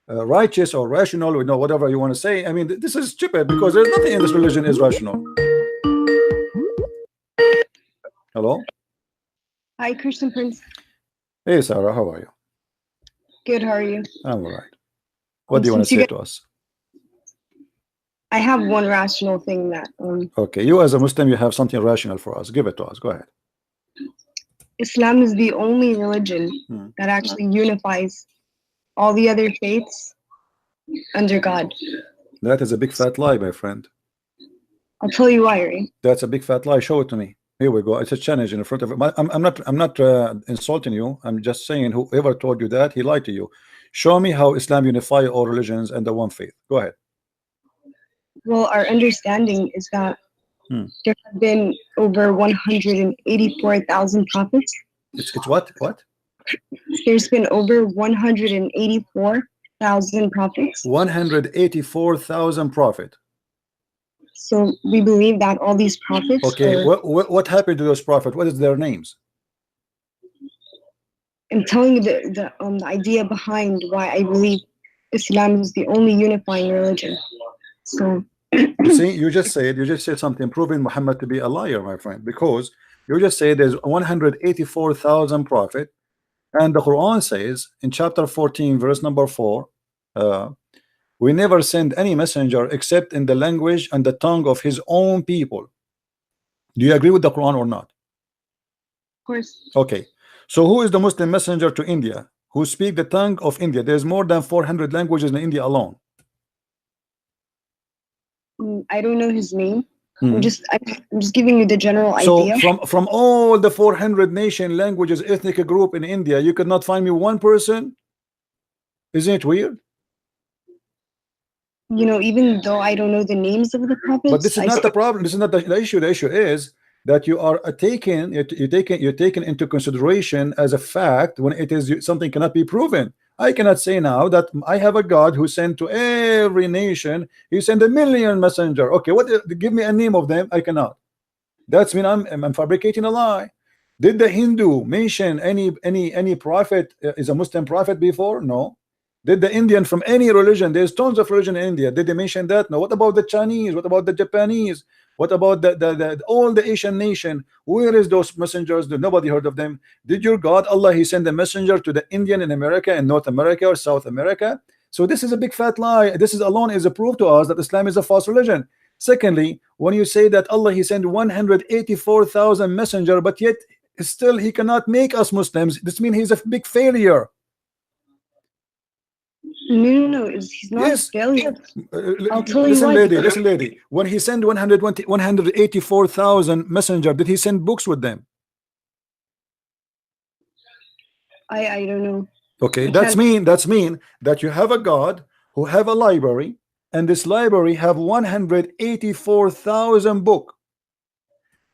righteous or rational, whatever you want to say. I mean, this is stupid because there's nothing in this religion is rational. Hello. Hi, Christian Prince. Hey, Sarah, how are you? Good, how are you? I'm all right. What do you want to say to us? I have one rational thing that okay, you as a Muslim, you have something rational for us. Give it to us. Go ahead. Islam is the only religion that actually unifies all the other faiths under God. That is a big fat lie, my friend. I'll tell you why, right? That's a big fat lie. Show it to me. Here we go. It's a challenge in front of it. I'm not insulting you. I'm just saying whoever told you that, he lied to you. Show me how Islam unifies all religions and the one faith. Go ahead. Well, our understanding is that there have been over 184,000 prophets. It's what? What? There's been over 184,000 prophets. 184,000 prophets. So we believe that all these prophets. Okay, what happened to those prophets? What is their names? I'm telling you the idea behind why I believe Islam is the only unifying religion. So you see, you just said something proving Muhammad to be a liar, my friend, because you just said there's 184,000 prophets, and the Quran says in chapter 14, verse number 4, we never send any messenger except in the language and the tongue of his own people. Do you agree with the Quran or not? Of course. Okay. So who is the Muslim messenger to India who speak the tongue of India? There's more than 400 languages in India alone. I don't know his name. I'm just giving you the general idea. So from all the 400 nation languages ethnic group in India, you could not find me one person? Isn't it weird? Even though I don't know the names of the prophets, but this is not the problem. This is not the issue. The issue is that you are you're taken into consideration as a fact when it is something cannot be proven. I cannot say now that I have a God who sent to every nation. He sent 1 million messenger. Okay, what? Give me a name of them. I cannot. That's mean I'm fabricating a lie. Did the Hindu mention any prophet is a Muslim prophet before? No. Did the Indian from any religion? There's tons of religion in India. Did they mention that? No. What about the Chinese? What about the Japanese? What about all the Asian nation? Where is those messengers? Nobody heard of them. Did your God Allah He send a messenger to the Indian in America and North America or South America? So this is a big fat lie. This is alone is a proof to us that Islam is a false religion. Secondly, when you say that Allah He sent 184,000 messenger, but yet still He cannot make us Muslims, this means He's a big failure. No, he's not a failure. I'll tell you listen, why. Listen, lady. When he sent 184,000 messenger, did he send books with them? I don't know. Okay, that's mean that you have a God who have a library, and this library have 184,000 book,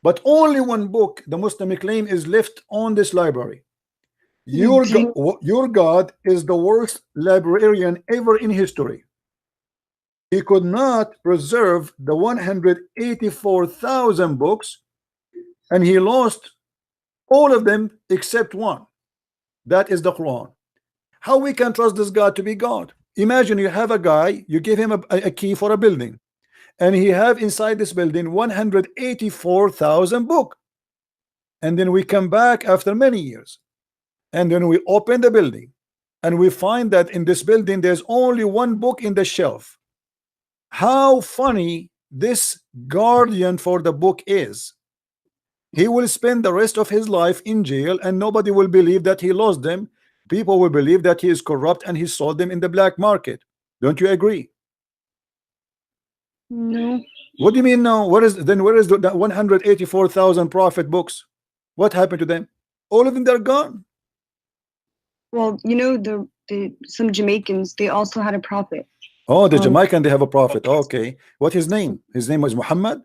but only one book the Muslim claim is left on this library. Your God is the worst librarian ever in history. He could not preserve the 184,000 books, and he lost all of them except one. That is the Quran. How we can trust this God to be God? Imagine you have a guy, you give him a key for a building, and he have inside this building 184,000 book, and then we come back after many years. And then we open the building and we find that in this building there's only one book in the shelf. How funny this guardian for the book is. He will spend the rest of his life in jail, and nobody will believe that he lost them. People will believe that he is corrupt and he sold them in the black market. Don't you agree? No. What do you mean no? Where is the 184,000 prophet books? What happened to them? All of them, they're gone. Well, some Jamaicans, they also had a prophet. Oh, the Jamaican, they have a prophet. Okay, what his name? His name was Muhammad?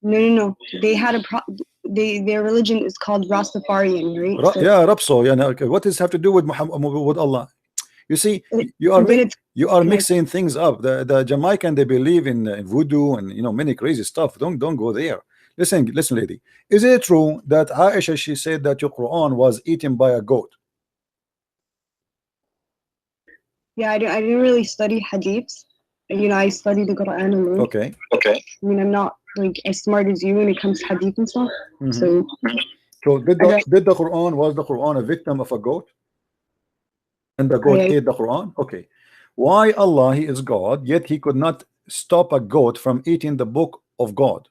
No. They had their religion is called Rastafarian, right? Yeah, Rapso. Yeah. Okay. What does this have to do with Muhammad, with Allah? You see, you are mixing things up. The Jamaican, they believe in voodoo and many crazy stuff. Don't go there. Listen, lady. Is it true that Aisha, she said that your Quran was eaten by a goat? Yeah, I didn't really study hadiths. You know, I study the Quran alone. Okay. I mean, I'm not like as smart as you when it comes to hadith and stuff. So So did I don't. the Quran, was the Quran a victim of a goat? And the goat ate the Quran? Okay. Why Allah, he is God, yet he could not stop a goat from eating the book of God?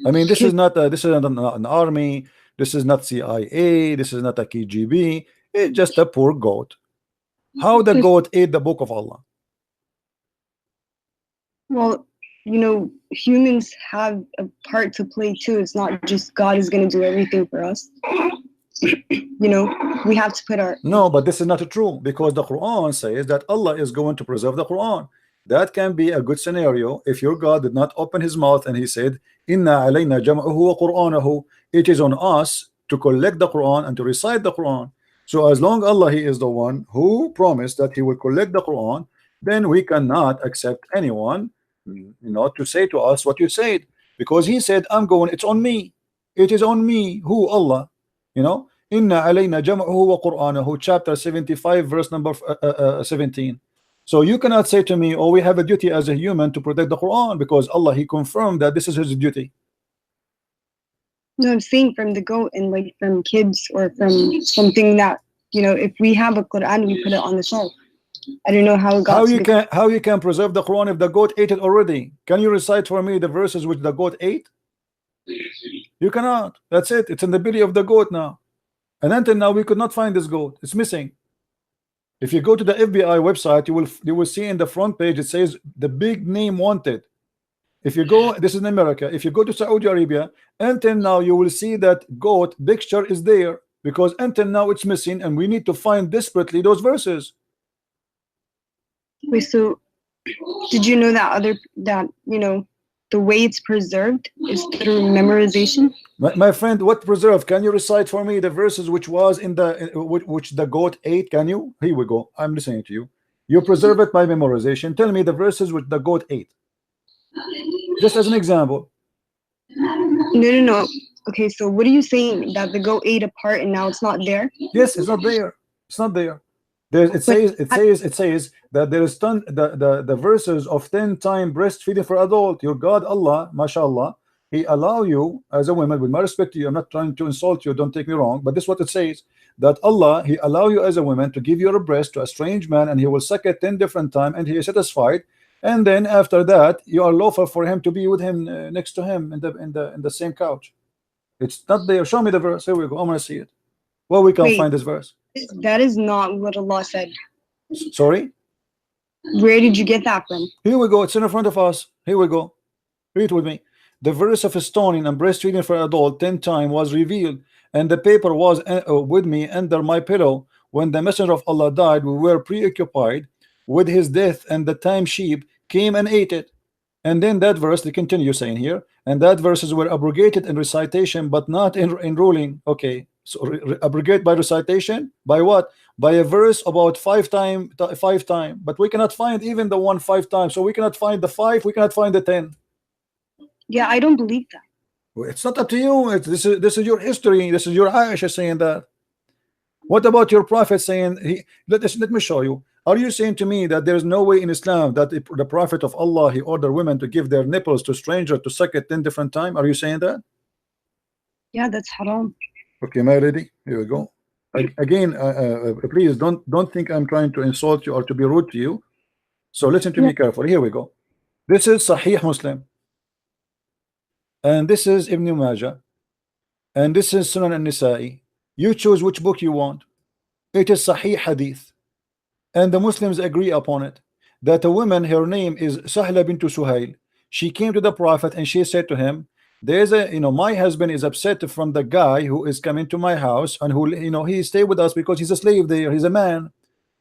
I mean, this is not an army, this is not CIA, this is not a KGB, it's just a poor goat. How the goat ate the book of Allah? Well, you know, humans have a part to play too. It's not just God is going to do everything for us. You know, we have to put our. No, but this is not true, because the Quran says that Allah is going to preserve the Quran. That can be a good scenario if your God did not open his mouth and he said, Inna alayna jam'ahu wa Qur'anahu. It is on us to collect the Quran and to recite the Quran. So as long Allah, he is the one who promised that he will collect the Quran, then we cannot accept anyone, you know, to say to us what you said, because he said, I'm going, it's on me. It is on me. Who? Allah. You know, Inna alayna jam'ahu wa Qur'anahu, chapter 75, verse number 17. So you cannot say to me, oh, we have a duty as a human to protect the Quran, because Allah, he confirmed that this is his duty. No, I'm saying from the goat and like from kids or from something that, you know, if we have a Quran, we put it on the shelf. I don't know how it got how you can preserve the Quran if the goat ate it already? Can you recite for me the verses which the goat ate? You cannot. That's it. It's in the belly of the goat now. And until now we could not find this goat. It's missing. If you go to the FBI website, you will see in the front page it says the big name wanted. If you go, this is in America, if you go to Saudi Arabia, until now you will see that goat picture is there, because until now it's missing, and we need to find desperately those verses. Wait, so did you know that you know, the way it's preserved is through memorization? My friend, what preserved? Can you recite for me the verses which was in the which the goat ate? Can you? Here we go. I'm listening to you. You preserve it by memorization. Tell me the verses which the goat ate. Just as an example. No. Okay, so what are you saying? That the goat ate a part and now it's not there? Yes, it's not there. It's not there. It says that there is the verses of 10 times breastfeeding for adult. Your God Allah, mashallah, he allow you as a woman, with my respect to you, I'm not trying to insult you, don't take me wrong, but this is what it says, that Allah, he allow you as a woman to give your breast to a strange man, and he will suck it 10 different times, and he is satisfied, and then after that you are lawful for him to be with him, next to him in the same couch. It's not there. Show me the verse. Here we go. I'm gonna see it. Well, we can't find this verse. That is not what Allah said. Sorry? Where did you get that from? Here we go. It's in front of us. Here we go. Read it with me. The verse of stoning and breastfeeding for adult 10 times was revealed, and the paper was with me under my pillow. When the messenger of Allah died, we were preoccupied with his death, and the time sheep came and ate it. And then that verse, they continue saying here, and that verses were abrogated in recitation, but not in ruling. Okay, so abrogate by recitation, by what? By a verse about 5 times, but we cannot find even the 1 5 times. So we cannot find the 5, we cannot find the 10. Yeah, I don't believe that. Well, it's not up to you. This is your history. This is your Aisha saying that. What about your prophet saying let me show you. Are you saying to me that there is no way in Islam that the prophet of Allah, he ordered women to give their nipples to strangers to suck it 10 different times? Are you saying that? Yeah, that's haram. Okay, am I ready? Here we go. Again, please don't think I'm trying to insult you or to be rude to you. So listen to me carefully. Here we go. This is Sahih Muslim, and this is Ibn Majah, and this is Sunan al-Nisa'i. You choose which book you want. It is Sahih Hadith, and the Muslims agree upon it, that a woman, her name is Sahla bint Suhail. She came to the Prophet and she said to him, there's my husband is upset from the guy who is coming to my house, and who, he stay with us because he's a slave there, he's a man.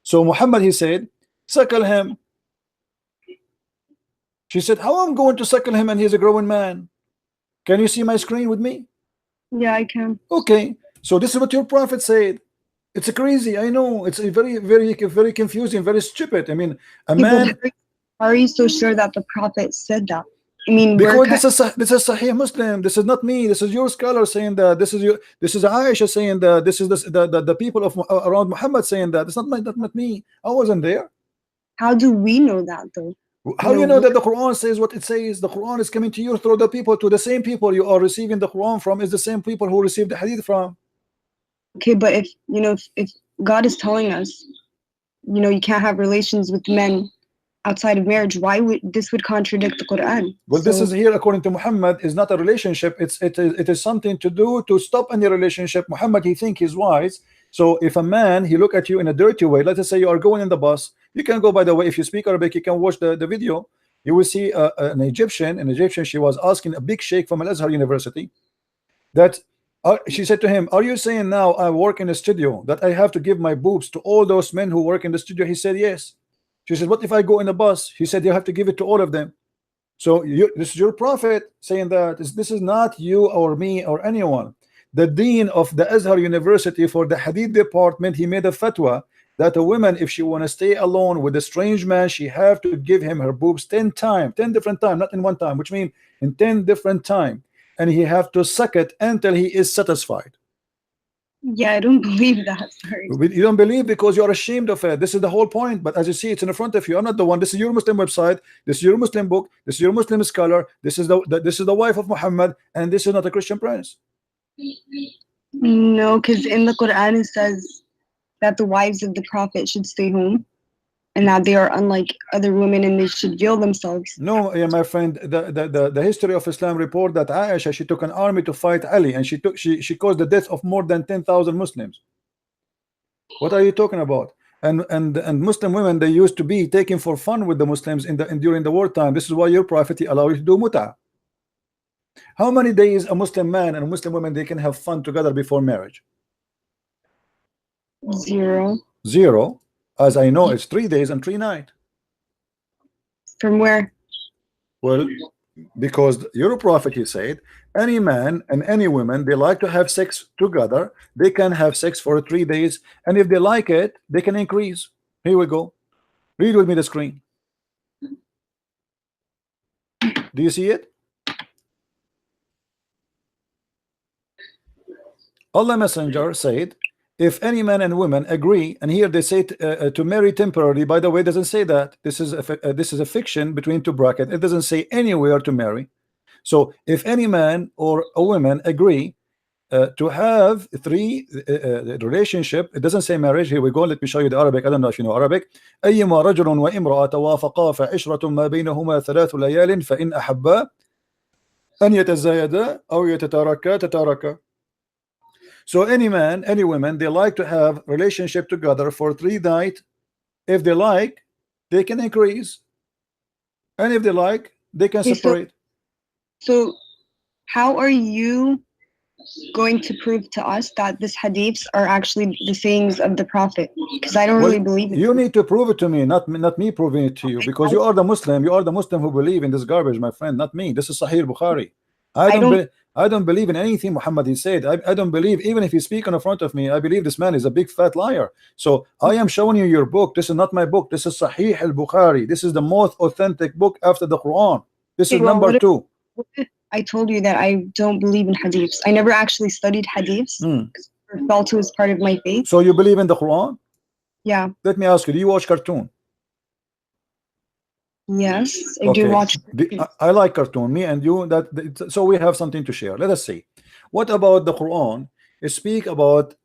So Muhammad, he said, suckle him. She said, how I'm going to suckle him and he's a growing man? Can you see my screen with me? Yeah, I can. Okay, so this is what your prophet said. It's crazy, I know. It's a very confusing, very stupid. I mean, a man. Are you so sure that the prophet said that? I mean, because this is Sahih Muslim. This is not me. This is your scholar saying that. This is Aisha saying that. This is the people of around Muhammad saying that. It's not not me. I wasn't there. how do we know that though? How do you know that the Quran says what it says? The Quran is coming to you through the people, to the same people you are receiving the Quran from is the same people who received the Hadith from. Okay, but if you know, if God is telling us, you know, you can't have relations with men outside of marriage, why would this would contradict the Quran? Well, this is here according to Muhammad is not a relationship. It is something to do to stop any relationship. Muhammad, he think he's wise. So if a man he look at you in a dirty way, let us say you are going in the bus, you can go, by the way, if you speak Arabic, you can watch the video. You will see an Egyptian, she was asking a big sheikh from Al-Azhar University that she said to him, are you saying now I work in a studio that I have to give my boobs to all those men who work in the studio? He said yes. She said, what if I go in a bus? He said, you have to give it to all of them. So this is your prophet saying that this is not you or me or anyone. The dean of the Azhar University for the Hadith department, he made a fatwa that a woman, if she want to stay alone with a strange man, she have to give him her boobs 10 times, 10 different times, not in one time, which means in 10 different times, and he have to suck it until he is satisfied. Yeah, I don't believe that. Sorry. You don't believe because you are ashamed of it. This is the whole point. But as you see, it's in front of you. I'm not the one. This is your Muslim website. This is your Muslim book. This is your Muslim scholar. This is the wife of Muhammad, and this is not a Christian Prince. No, because in the Quran it says that the wives of the Prophet should stay home, and that they are unlike other women, and they should veil themselves. No, yeah, my friend. The history of Islam report that Aisha, she took an army to fight Ali, and she caused the death of more than 10,000 Muslims. What are you talking about? And Muslim women, they used to be taken for fun with the Muslims during the wartime. This is why your prophet allowed you to do mut'ah. How many days a Muslim man and a Muslim woman they can have fun together before marriage? 0. 0. As I know, it's 3 days and 3 nights. From where? Well, because your prophet, he said, any man and any woman, they like to have sex together. They can have sex for 3 days, and if they like it, they can increase. Here we go. Read with me the screen. Do you see it? Allah Messenger said, if any man and woman agree, and here they say to marry temporarily. By the way, it doesn't say that. This is a fiction between two brackets. It doesn't say anywhere to marry. So if any man or a woman agree to have 3 relationship, it doesn't say marriage. Here we go. Let me show you the Arabic. I don't know if you know Arabic. أيما رجل وامرأة توافقا فعشرة ما بينهما 3 ليال فإن أحبا أن يتزايدا أو يتتاركا تتاركا. So any man, any woman, they like to have relationship together for 3 nights. If they like, they can increase, and if they like, they can separate. So how are you going to prove to us that these hadiths are actually the sayings of the Prophet? Because I don't really believe it. You need to prove it to me, not me proving it to you, because you are the Muslim. You are the Muslim who believe in this garbage, my friend, not me. This is Sahih Bukhari. I don't believe in anything Muhammad he said. I don't believe, even if he speak in front of me, I believe this man is a big fat liar. So I am showing you your book. This is not my book. This is Sahih al-Bukhari. This is the most authentic book after the Quran. This is number 2. I told you that I don't believe in hadiths. I never actually studied hadiths. Or felt it was part of my faith. So you believe in the Quran? Yeah. Let me ask you, do you watch cartoon? Yes, I do watch. I like cartoon. Me and you, so we have something to share. Let us see. What about the Quran? It speak about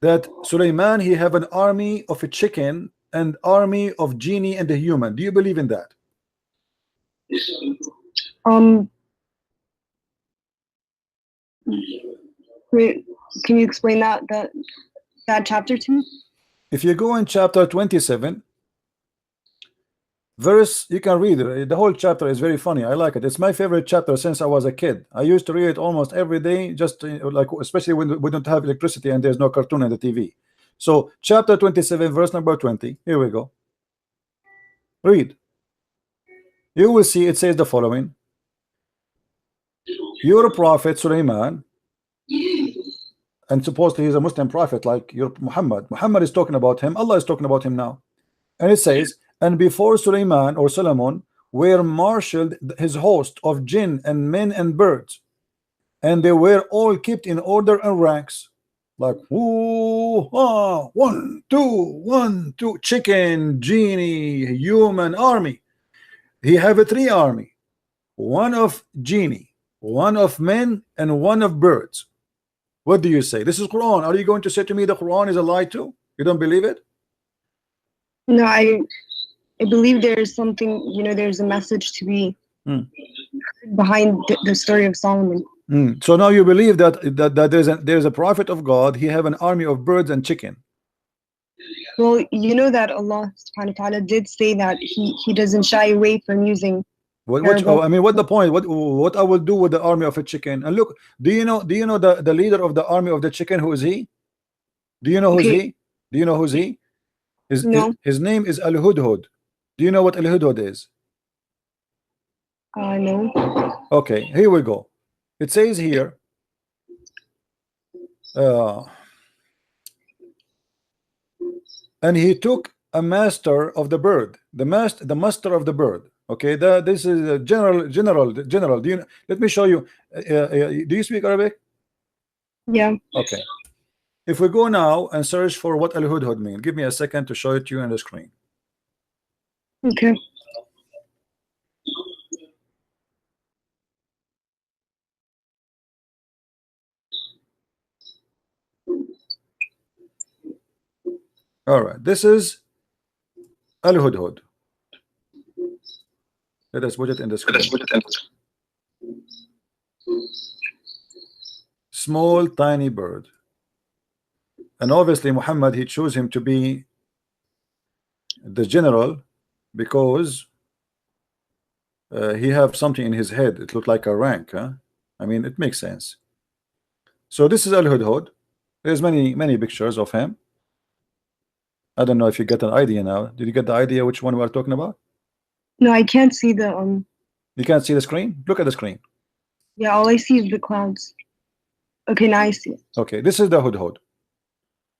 that Sulaiman, he have an army of a chicken and army of genie and a human. Do you believe in that? Can you explain that chapter to me? If you go in chapter 27 verse, you can read it. The whole chapter is very funny. I like it. It's my favorite chapter since I was a kid. I used to read it almost every day, just like, especially when we don't have electricity and there's no cartoon on the TV. So chapter 27 verse number 20. Here we go. Read. You will see it says the following. Your prophet Sulaiman, and supposedly he's a Muslim prophet like your Muhammad. Muhammad is talking about him. Allah is talking about him now. And it says, and before Sulaiman or Solomon were marshaled his host of jinn and men and birds, and they were all kept in order and ranks, like whoo, ah, 1 2 1 2, chicken, genie, human army. He have a three army, one of genie, one of men, and one of birds. What do you say? This is Quran. Are you going to say to me the Quran is a lie too? You don't believe it? No, I believe there's something, you know, there's a message to be behind the story of Solomon. So now you believe that there's a prophet of God. He have an army of birds and chicken. Well, you know that Allah subhanahu wa ta'ala did say that he doesn't shy away from using I mean, what the point? What I will do with the army of a chicken? And look, do you know the leader of the army of the chicken? Who is he? Do you know who's he? Do you know who's he? His name is Al Hudhud. Do you know what Al Hudhud is? No. Okay, here we go. It says here, and he took a master of the bird, the master of the bird. Okay, this is a general. Do you? Let me show you. Do you speak Arabic? Yeah. Okay. If we go now and search for what Al Hudhud mean, give me a second to show it to you on the screen. Okay. All right, this is Al Hudhud. Let us put it in the screen. Small tiny bird, and obviously Muhammad, he chose him to be the general because he have something in his head. It looked like a rank, huh? I mean, it makes sense. So this is Al Hudhud. There's many pictures of him. I don't know if you get an idea now. Did you get the idea which one we are talking about? No, I can't see the You can't see the screen? Look at the screen. Yeah, all I see is the clouds. Okay, now I see it. Okay, this is the Hudhud.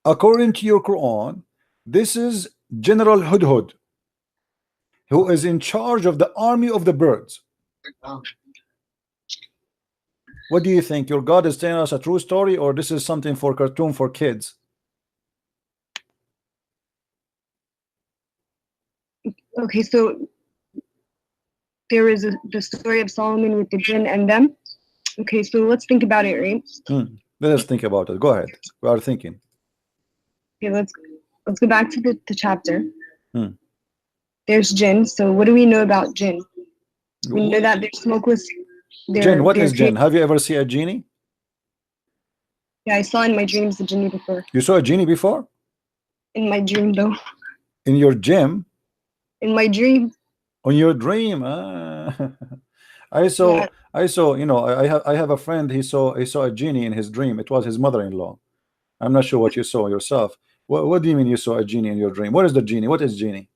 According to your Quran, this is General Hudhud, who is in charge of the army of the birds. What do you think? Your God is telling us a true story, or this is something for cartoon for kids? Okay, so there is the story of Solomon with the jinn and them. Okay, so let's think about it, right? Let us think about it. Go ahead. We are thinking. Okay, let's go back to the chapter. There's jinn. So what do we know about jinn? We know that they're smokeless. Jinn. What is jinn? Have you ever seen a genie? Yeah, I saw in my dreams the genie before. You saw a genie before? In my dream, though. In your gym? In my dream. On your dream? I saw. You know, I have a friend. He saw a genie in his dream. It was his mother-in-law. I'm not sure what you saw yourself. What do you mean you saw a genie in your dream? What is the genie? What is genie?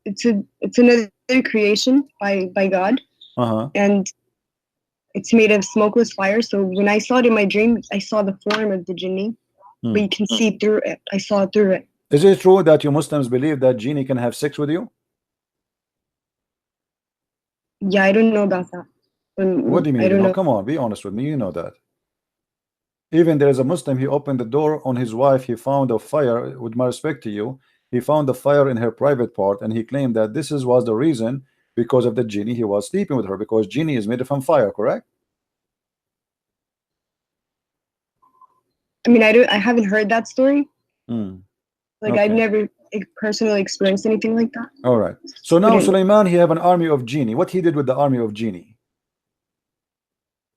It's another creation by God. And it's made of smokeless fire. So when I saw it in my dream, I saw the form of the genie, but you can see through it. I saw through it. Is it true that you Muslims believe that genie can have sex with you? Yeah, I don't know about that. What do you mean? I don't know. Come on, be honest with me. You know that. Even there is a Muslim, he opened the door on his wife, he found a fire. With my respect to you, he found the fire in her private part, and he claimed that this was the reason, because of the genie he was sleeping with her, because genie is made from fire, correct? I mean, I haven't heard that story. Like, Okay. I've never personally experienced anything like that. All right. So now Sulaiman, he have an army of genie. What he did with the army of genie?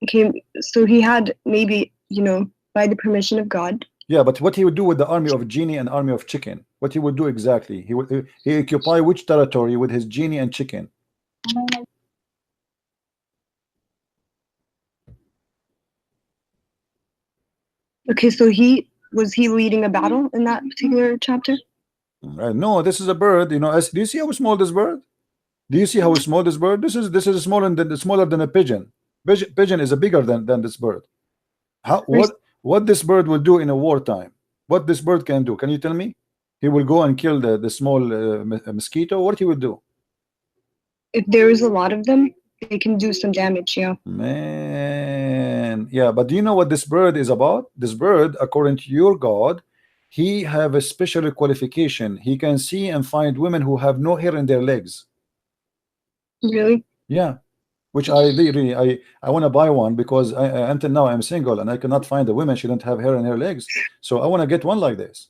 Okay, so he had maybe, you know, by the permission of God. Yeah, but what he would do with the army of genie and army of chicken? What he would do exactly? He occupy which territory with his genie and chicken? Okay, so was he leading a battle in that particular chapter? No, this is a bird. You know, do you see how small this bird? Do you see how small this bird? This is smaller than a pigeon. Pigeon is bigger than this bird. What this bird will do in a wartime? What this bird can do? Can you tell me? He will go and kill the small mosquito. What he will do? if there is a lot of them, they can do some damage. Yeah. Man, yeah, but do you know what this bird is about? This bird, according to your God, he have a special qualification. He can see and find women who have no hair in their legs. Really? Yeah, which I really I want to buy one because until now I'm single and I cannot find a woman she don't have hair in her legs. So I want to get one like this.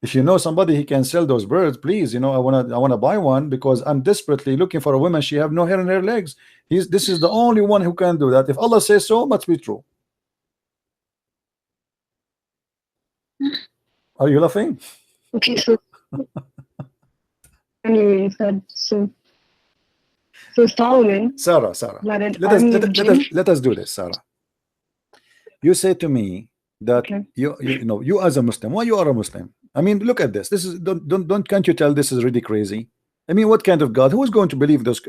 If you know somebody he can sell those birds, please, I want to buy one because I'm desperately looking for a woman she have no hair in her legs. This is the only one who can do that. If Allah says so, must be true. Are you laughing? Okay, so anyway, you said so Solomon. Sarah, let us do this, Sarah. You say to me that okay. you as a Muslim, why you are a Muslim? I mean, look at this. This is can't you tell this is really crazy? I mean, what kind of God? Who is going to believe those?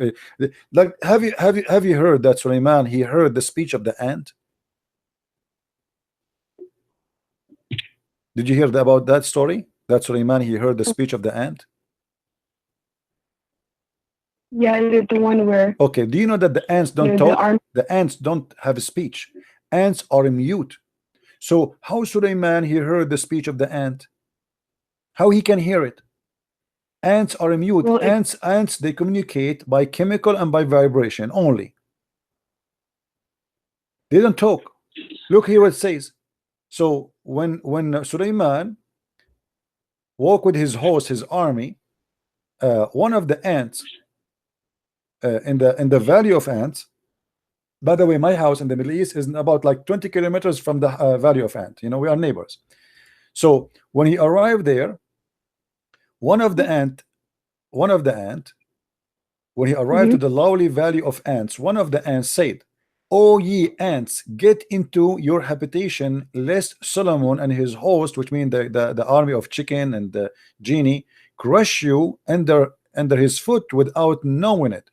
Like, have you heard that Sulaiman he heard the speech of the ant? Did you hear about that story? That Sulaiman he heard the speech of the ant? Yeah, the one where. Okay. Do you know that the ants don't talk? The ants don't have a speech. Ants are mute. So how Sulaiman he heard the speech of the ant? How he can hear it? Ants are mute. Well, ants they communicate by chemical and by vibration only. They don't talk. Look here what it says. So when Sulaiman walked with his host, his army, one of the ants in the valley of ants. By the way, my house in the Middle East is about like 20 kilometers from the valley of ant. We are neighbors. So when he arrived there, one of the ant, when he arrived to the lowly valley of ants, one of the ants said, "O ye ants, get into your habitation, lest Solomon and his host," which mean the army of chicken and the genie, "crush you under his foot without knowing it."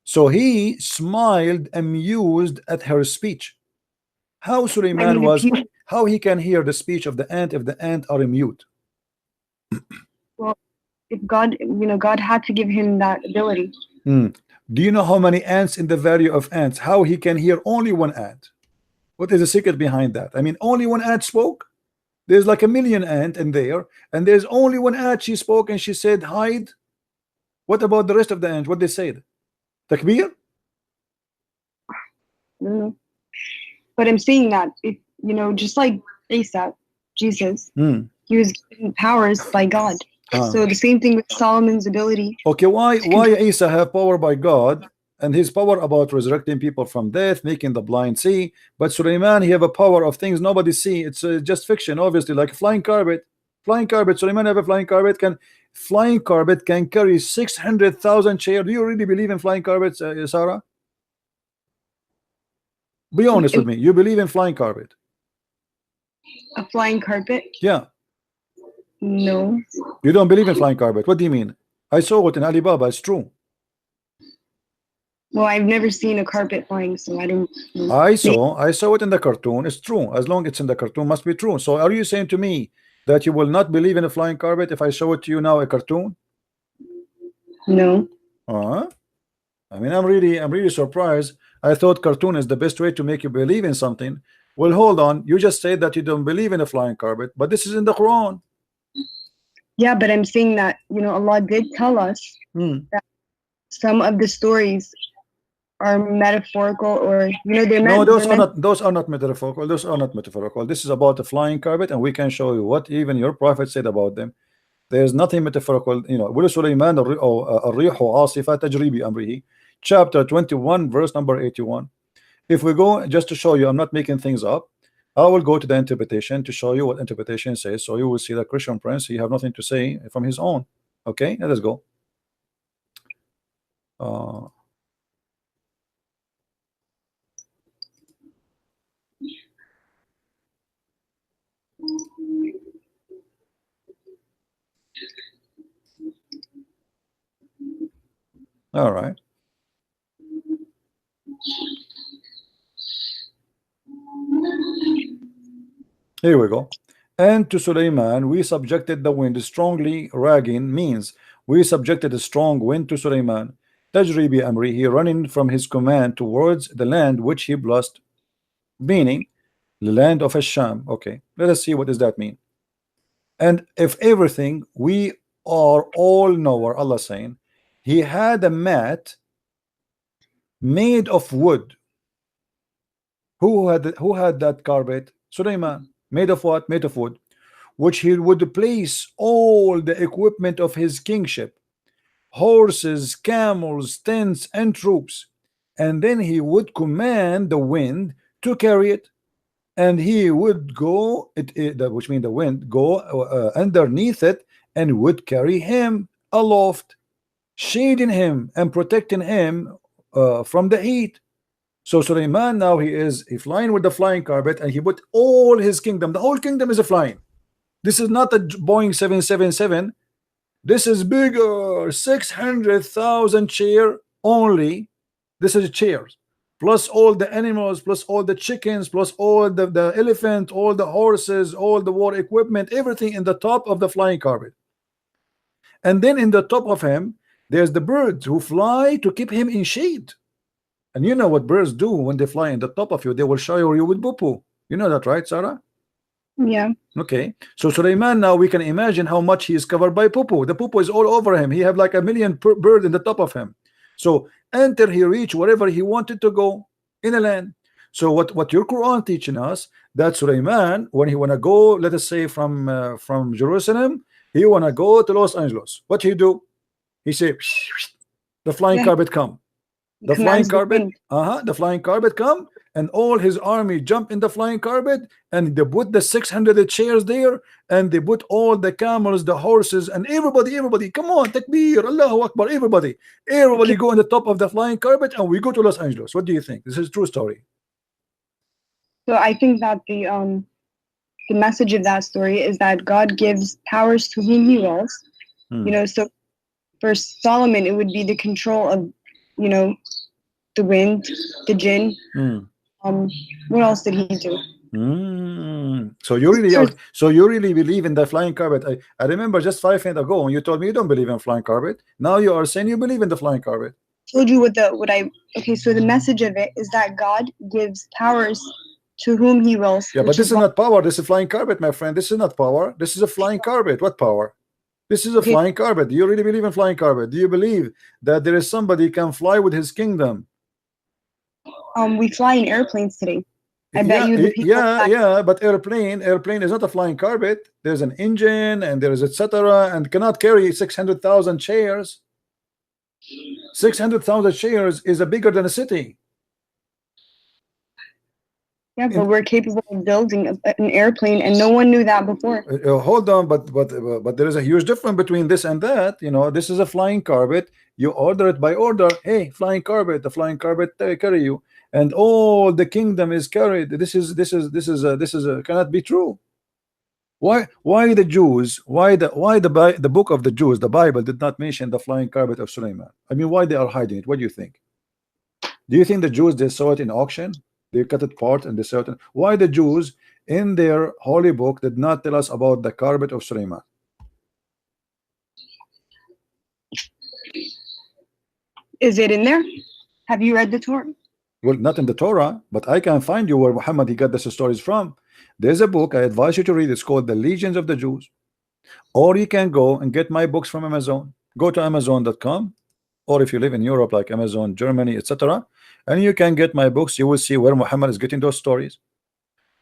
So he smiled, amused at her speech. How Sulaiman how he can hear the speech of the ant if the ant are mute? Well, if God, God had to give him that ability. Do you know how many ants in the valley of ants? How he can hear only one ant? What is the secret behind that? I mean, only one ant spoke. There's like a million ant in there, and there's only one ant she spoke, and she said, "Hide." What about the rest of the ants? What they said? Takbir? But I'm saying that if just like Isa, Jesus, he was given powers by God. So the same thing with Solomon's ability. Okay, why Isa have power by God and his power about resurrecting people from death, making the blind see, but Sulaiman he have a power of things nobody see. It's just fiction, obviously, like a flying carpet. Sulaiman have a flying carpet. Flying carpet can carry 600,000 chairs. Do you really believe in flying carpets, Sarah? Be honest with me. You believe in flying carpet? A flying carpet? Yeah. No. You don't believe in flying carpet? What do you mean? I saw it in Alibaba. It's true. Well, I've never seen a carpet flying, so I don't know. I saw it in the cartoon. It's true. As long as it's in the cartoon, must be true. So are you saying to me that you will not believe in a flying carpet if I show it to you now, a cartoon? No. I mean, I'm really surprised. I thought cartoon is the best way to make you believe in something. Well, hold on. You just said that you don't believe in a flying carpet, but this is in the Quran. Yeah, but I'm saying that Allah did tell us that some of the stories are metaphorical, or they're no, those are not metaphorical. Those are not metaphorical. This is about a flying carpet, and we can show you what even your prophet said about them. There's nothing metaphorical. Chapter 21, verse number 81. If we go, just to show you, I'm not making things up. I will go to the interpretation to show you what interpretation says. So you will see that Christian Prince, he have nothing to say from his own. Okay, let us go. All right. Here we go. And to Sulaiman we subjected the wind strongly. Ragging means we subjected a strong wind to Sulaiman. Tajri bi amri, he running from his command towards the land which he blessed, meaning the land of Asham. Okay, let us see what does that mean. And if everything, we are all knower, Allah saying, he had a mat made of wood. Who had that carpet? Sulaiman. Made of what? Made of wood, which he would place all the equipment of his kingship, horses, camels, tents, and troops, and then he would command the wind to carry it, and he would go which means the wind go underneath it and would carry him aloft, shading him and protecting him from the heat. So Sulaiman now he flying with the flying carpet, and he put all his kingdom, the whole kingdom is a flying. This is not a Boeing 777. This is bigger, 600,000 chair only. This is chairs, plus all the animals, plus all the chickens, plus all the elephant, all the horses, all the war equipment, everything in the top of the flying carpet. And then in the top of him, there's the birds who fly to keep him in shade. And you know what birds do when they fly in the top of you? They will shower you with poo-poo. You know that, right, Sarah? Yeah. Okay. So Sulaiman, now we can imagine how much he is covered by poo-poo. The poo-poo is all over him. He have like a million bird in the top of him. So until he reach wherever he wanted to go in a land. So what your Quran teaching us, that Sulaiman, when he want to go, let us say from Jerusalem, he want to go to Los Angeles. What he do? He say, the flying carpet come. The flying carpet, the flying carpet come, and all his army jump in the flying carpet, and they put the 600 chairs there, and they put all the camels, the horses, and everybody, come on, takbir, Allahu Akbar, everybody go on the top of the flying carpet, and we go to Los Angeles. What do you think? This is a true story. So I think that the message of that story is that God gives powers to whom he wills. You know, so for Solomon, it would be the control of, you know, the wind, the jinn. What else did he do? So you really believe in the flying carpet? I remember just 5 minutes ago when you told me you don't believe in flying carpet. Now you are saying you believe in the flying carpet. Told you okay, so the message of it is that God gives powers to whom he wills. Yeah, but this is not power. This is flying carpet, my friend. This is not power. This is a flying carpet. What power? This is a flying carpet. Do you really believe in flying carpet? Do you believe that there is somebody can fly with his kingdom? We fly in airplanes today. I bet you the people but airplane is not a flying carpet. There's an engine and there is etc. and cannot carry 600,000 chairs. 600,000 chairs is bigger than a city. Yeah, but we're capable of building an airplane, and no one knew that before. Hold on, but there is a huge difference between this and that. You know, this is a flying carpet. You order it by order. Hey, flying carpet, the flying carpet carry you, and all the kingdom is carried. This is cannot be true. Why the Jews? Why the book of the Jews, the Bible, did not mention the flying carpet of Sulaiman? I mean, why they are hiding it? What do you think? Do you think the Jews, they saw it in auction? They cut it apart and they sell it. Why the Jews in their holy book did not tell us about the carpet of Sulaiman? Is it in there? Have you read the Torah? Well, not in the Torah, but I can find you where Muhammad he got these stories from. There's a book I advise you to read. It's called The Legions of the Jews. Or you can go and get my books from Amazon. Go to Amazon.com, or if you live in Europe like Amazon, Germany, etc., and you can get my books. You will see where Muhammad is getting those stories.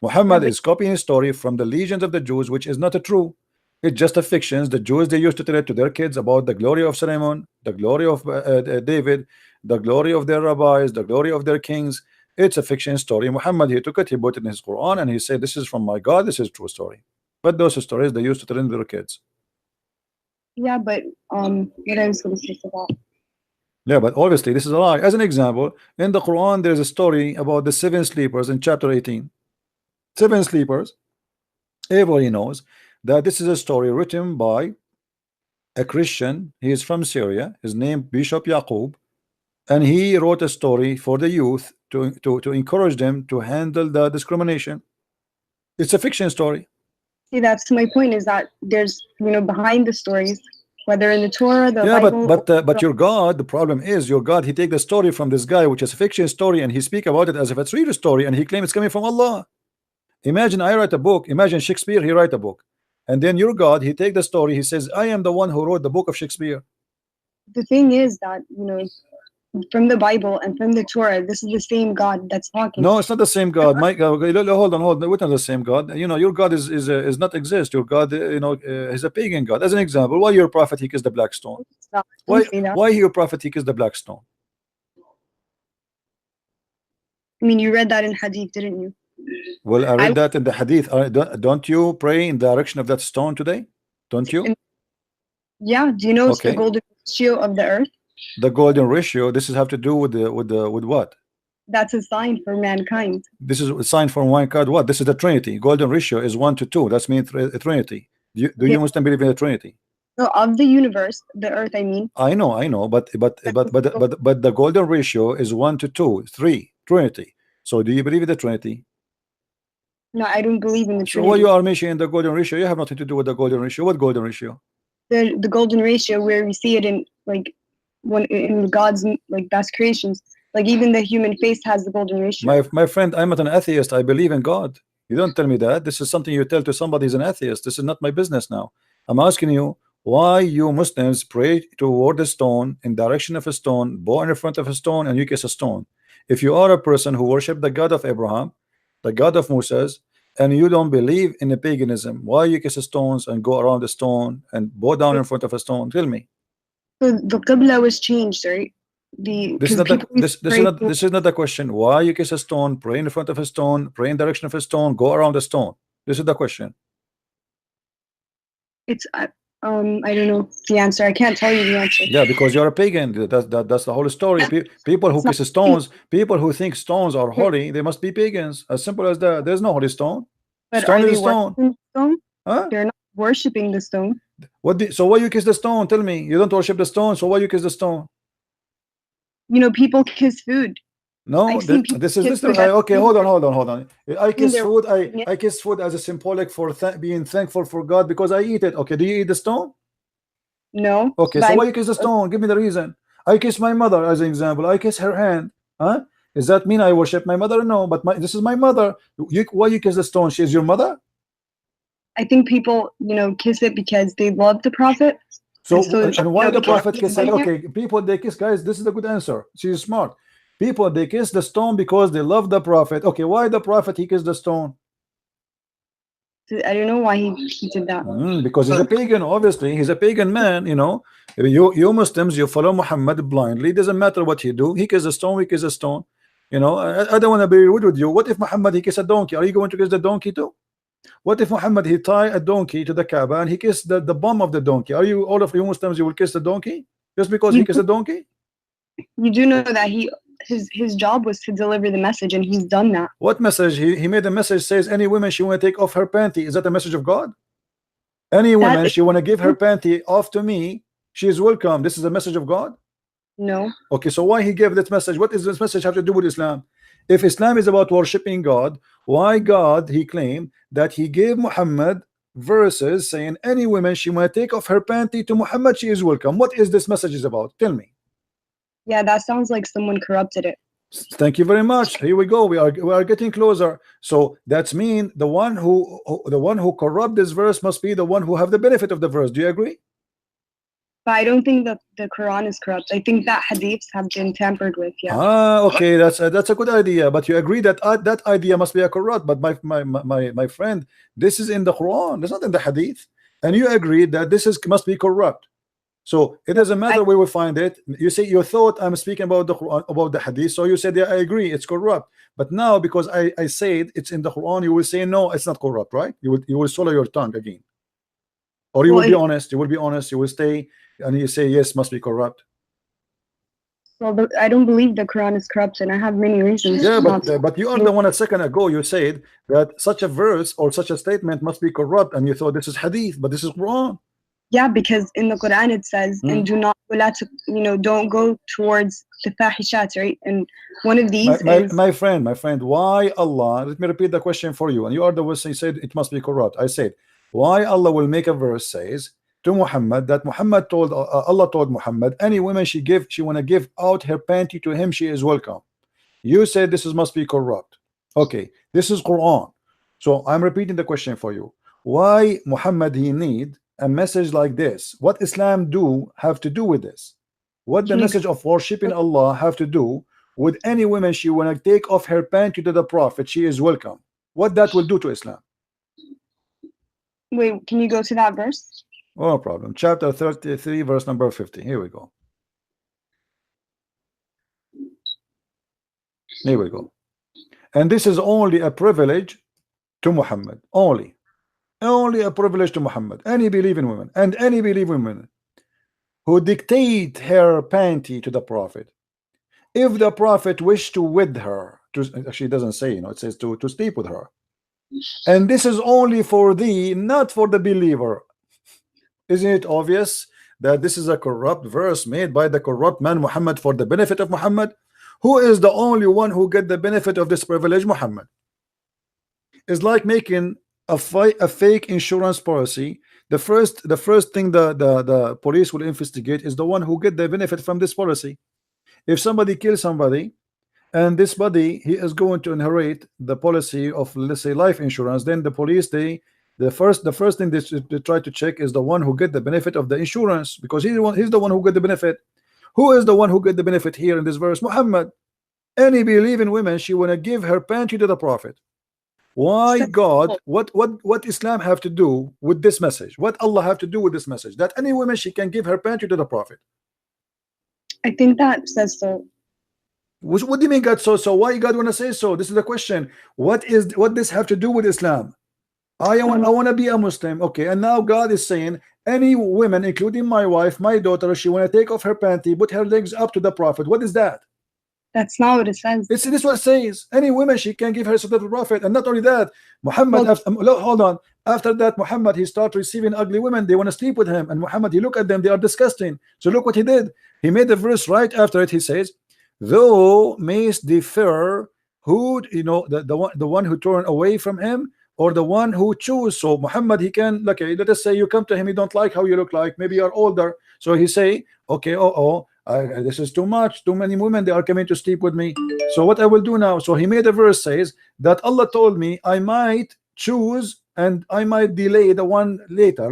Muhammad is copying a story from the Legions of the Jews, which is not a true. It's just a fiction. The Jews, they used to tell it to their kids about the glory of Solomon, the glory of David, the glory of their rabbis, the glory of their kings. It's a fiction story. Muhammad, he took it, he put it in his Quran, and he said, this is from my God, this is a true story. But those stories they used to tell their kids. Yeah, but what I was going to say to that. Yeah, but obviously this is a lie. As an example, in the Quran there's a story about the 7 sleepers in chapter 18. 7 sleepers. Everybody knows that this is a story written by a Christian. He is from Syria. His name Bishop Yaqub, and he wrote a story for the youth to encourage them to handle the discrimination. It's a fiction story. See, that's my point, is that there's, behind the stories, whether in the Torah, the Yeah, Bible, but your God, the problem is your God, he take the story from this guy, which is a fiction story, and he speak about it as if it's real story, and he claims it's coming from Allah. Imagine I write a book, imagine Shakespeare, he write a book, and then your God, he take the story, he says, I am the one who wrote the book of Shakespeare. The thing is that, from the Bible and from the Torah, this is the same God that's talking. No, it's not the same God. My God, hold on. We're not the same God. Your God is not exist. Your God, is a pagan God. As an example, why your prophet he kissed the black stone? Why your prophet he kissed the black stone? I mean, you read that in Hadith, didn't you? Well, I read that in the Hadith. Don't you pray in the direction of that stone today? Don't you? Yeah. Do you know it's the golden ratio of the earth? The golden ratio. This is have to do with what? That's a sign for mankind. This is a sign for mankind. What? This is the Trinity. Golden ratio is 1 to 2. That's mean Trinity. Do you Muslim believe in the Trinity? No, of the universe, the earth. I mean. I know, but the golden ratio is 1 to 2, 3. Trinity. So do you believe in the Trinity? No, I don't believe in the Trinity. So why you are mentioning the golden ratio? You have nothing to do with the golden ratio. What golden ratio? The golden ratio, where we see it in when in God's best creations. Like even the human face has the golden ratio. My friend, I'm not an atheist. I believe in God. You don't tell me that. This is something you tell to somebody who's an atheist. This is not my business now. I'm asking you why you Muslims pray toward a stone, in direction of a stone, bow in front of a stone, and you kiss a stone. If you are a person who worship the God of Abraham, the God of Moses, and you don't believe in the paganism, why you kiss stones and go around the stone and bow down in front of a stone? Tell me. So the Qibla was changed, right? This is not the question. Why you kiss a stone, pray in front of a stone, pray in direction of a stone, go around the stone? This is the question. It's I don't know the answer. I can't tell you the answer. Yeah, because you're a pagan. That's the whole story. People who kiss stones, people who think stones are holy, they must be pagans. As simple as that. There's no holy stone. But stone are is a stone. Huh? They're not worshiping the stone. So why you kiss the stone? Tell me. You don't worship the stone, so why you kiss the stone? People kiss food. No, this is okay. Hold on. I kiss food. I kiss food as a symbolic for being thankful for God because I eat it. Okay, do you eat the stone? No. Okay, so why you kiss the stone? Give me the reason. I kiss my mother as an example. I kiss her hand. Huh? Does that mean I worship my mother? No, but this is my mother. Why you kiss the stone? She is your mother? I think people, kiss it because they love the Prophet. So and why the Prophet kiss it? Okay, people they kiss, guys. This is a good answer. She's smart. People they kiss the stone because they love the Prophet. Okay, why the Prophet he kissed the stone? I don't know why he did that. Because he's a pagan. Obviously, he's a pagan man. You Muslims, you follow Muhammad blindly. It doesn't matter what he do. He kiss a stone. We kiss a stone. I don't want to be rude with you. What if Muhammad he kiss a donkey? Are you going to kiss the donkey too? What if Muhammad he tie a donkey to the Kaaba and he kissed the bum of the donkey? Are you all of you Muslims you will kiss the donkey just because he kissed a donkey? You do know that his job was to deliver the message, and he's done that. What message? He made a message says any woman she want to take off her panty. Is that a message of God? Any woman she want to give her panty off to me, she is welcome. This is a message of God? No. Okay, so why he gave this message? What does this message have to do with Islam? If Islam is about worshiping God, why God he claimed that he gave Muhammad verses saying any woman she want to take off her panty to Muhammad, she is welcome? What is this message is about? Tell me. Yeah, that sounds like someone corrupted it. Thank you very much. Here we go. We are getting closer. So that's mean the one who corrupt this verse must be the one who have the benefit of the verse. Do you agree? But I don't think that the Quran is corrupt. I think that hadiths have been tampered with. Yeah. Okay. That's a good idea. But you agree that that idea must be a corrupt. But my friend, this is in the Quran. It's not in the hadith. And you agree that must be corrupt. So it doesn't matter where we find it. You say you thought I'm speaking about the Quran, about the hadith. So you said, yeah, I agree, it's corrupt. But now because I said it's in the Quran, you will say no, it's not corrupt, right? You will swallow your tongue again. Or you will be honest. You will be honest. You will stay and you say yes, must be corrupt. Well, I don't believe the Quran is corrupt, and I have many reasons. Yeah, but you are the one a second ago you said that such a verse or such a statement must be corrupt, and you thought this is hadith, but this is Quran. Yeah, because in the Quran it says, and do not, don't go towards the fahishat, right? And one of these is my friend, why Allah? Let me repeat the question for you. And you are the one who said it must be corrupt. I said, Why Allah will make a verse says to Muhammad that Muhammad told Allah told Muhammad any woman she want to give out her panty to him, she is welcome. You said this must be corrupt. Okay, this is Quran. So I'm repeating the question for you. Why Muhammad he need a message like this? What Islam have to do with this? What the message of worshiping Allah have to do with any woman she want to take off her panty to the Prophet? She is welcome. What that will do to Islam? Wait, can you go to that verse? No problem. Chapter 33, verse number 50. Here we go. Here we go. And this is only a privilege to Muhammad. Only a privilege to Muhammad. Any believing women and any believing women who dictate her panty to the Prophet. If the Prophet wished to with her, actually it doesn't say, it says to sleep with her. And this is only for thee, not for the believer. Isn't it obvious that this is a corrupt verse made by the corrupt man Muhammad for the benefit of Muhammad? Who is the only one who get the benefit of this privilege? Muhammad. It's like making a fake insurance policy. The first thing the police will investigate is the one who get the benefit from this policy. If somebody kills somebody and this body he is going to inherit the policy of, let's say, life insurance, then the police the first thing they try to check is the one who get the benefit of the insurance, because he's the one who get the benefit. Who is the one who get the benefit here in this verse? Muhammad. Any believing woman she want to give her panty to the Prophet. Why God? What Islam have to do with this message? What Allah have to do with this message? That any woman she can give her panty to the Prophet. I think that says so. What do you mean God so? Why God want to say so? This is the question. What this have to do with Islam? I want to be a Muslim. Okay, and now God is saying any woman, including my wife, my daughter, she want to take off her panty, put her legs up to the Prophet. What is that? That's not what it says. This is what it says. Any woman she can give her to the Prophet. And not only that, Muhammad, hold on. After that, Muhammad, he start receiving ugly women. They want to sleep with him. And Muhammad, he look at them. They are disgusting. So look what he did. He made the verse right after it. He says, "Thou mayst defer who, the one who turn away from him, or the one who choose." So Muhammad, he can, okay, let us say you come to him, you don't like how you look like, maybe you're older. So he say, okay, this is too much, too many women, they are coming to sleep with me. So what I will do now? So he made a verse says that Allah told me I might choose and I might delay the one later.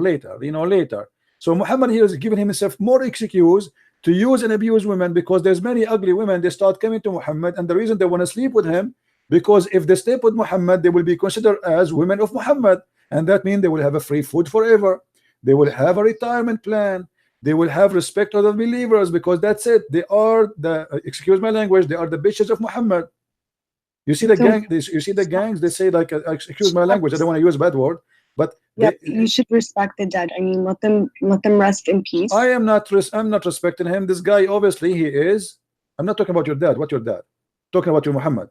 So Muhammad here is giving himself more excuse to use and abuse women, because there's many ugly women, they start coming to Muhammad, and the reason they want to sleep with him, because if they sleep with Muhammad, they will be considered as women of Muhammad, and that means they will have a free food forever. They will have a retirement plan. They will have respect of the believers, because that's it. They are the, excuse my language, they are the bitches of Muhammad. You see the gang. You see the gangs. They say like, excuse my language. I don't want to use a bad word, but you should respect the dead. I mean, let them rest in peace. I'm not respecting him. This guy, obviously, he is. I'm not talking about your dad. What your dad? Talking about your Muhammad.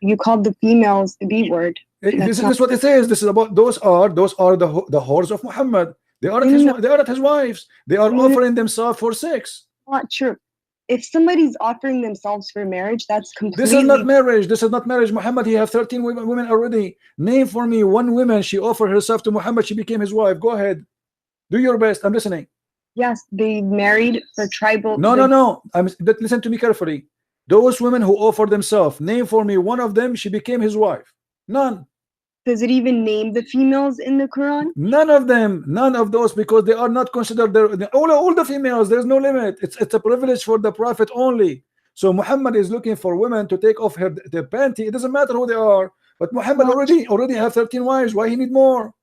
You called the females the B word. This is what it says. This is about those are the whores of Muhammad. They are not his wives. They are offering themselves for sex. Not true. If somebody's offering themselves for marriage, that's completely. This is not marriage. This is not marriage. Muhammad, he have 13 women already. Name for me one woman she offered herself to Muhammad. She became his wife. Go ahead. Do your best. I'm listening. Yes, they married for tribal. No. Listen to me carefully. Those women who offered themselves, name for me one of them. She became his wife. None. Does it even name the females in the Quran? None of them. None of those, because they are not considered all the females. There's no limit. It's a privilege for the Prophet only. So Muhammad is looking for women to take off their panty. It doesn't matter who they are. But Muhammad already have 13 wives. Why he need more?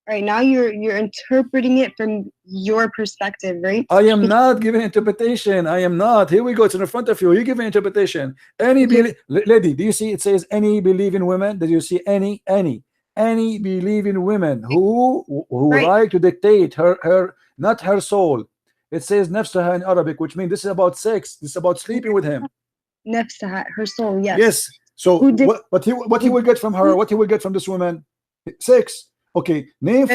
Right now you're interpreting it from your perspective, right? I am not giving interpretation. I am not. Here we go. It's in front of you. You give an interpretation. Lady, do you see it says any believing women? Did you see any believing women who like to dictate her not her soul? It says nafsaha in Arabic, which means this is about sex. This is about sleeping with him. Nafsaha, her soul. Yes. Yes. So what he will get from her? What he will get from this woman? Sex. Okay, name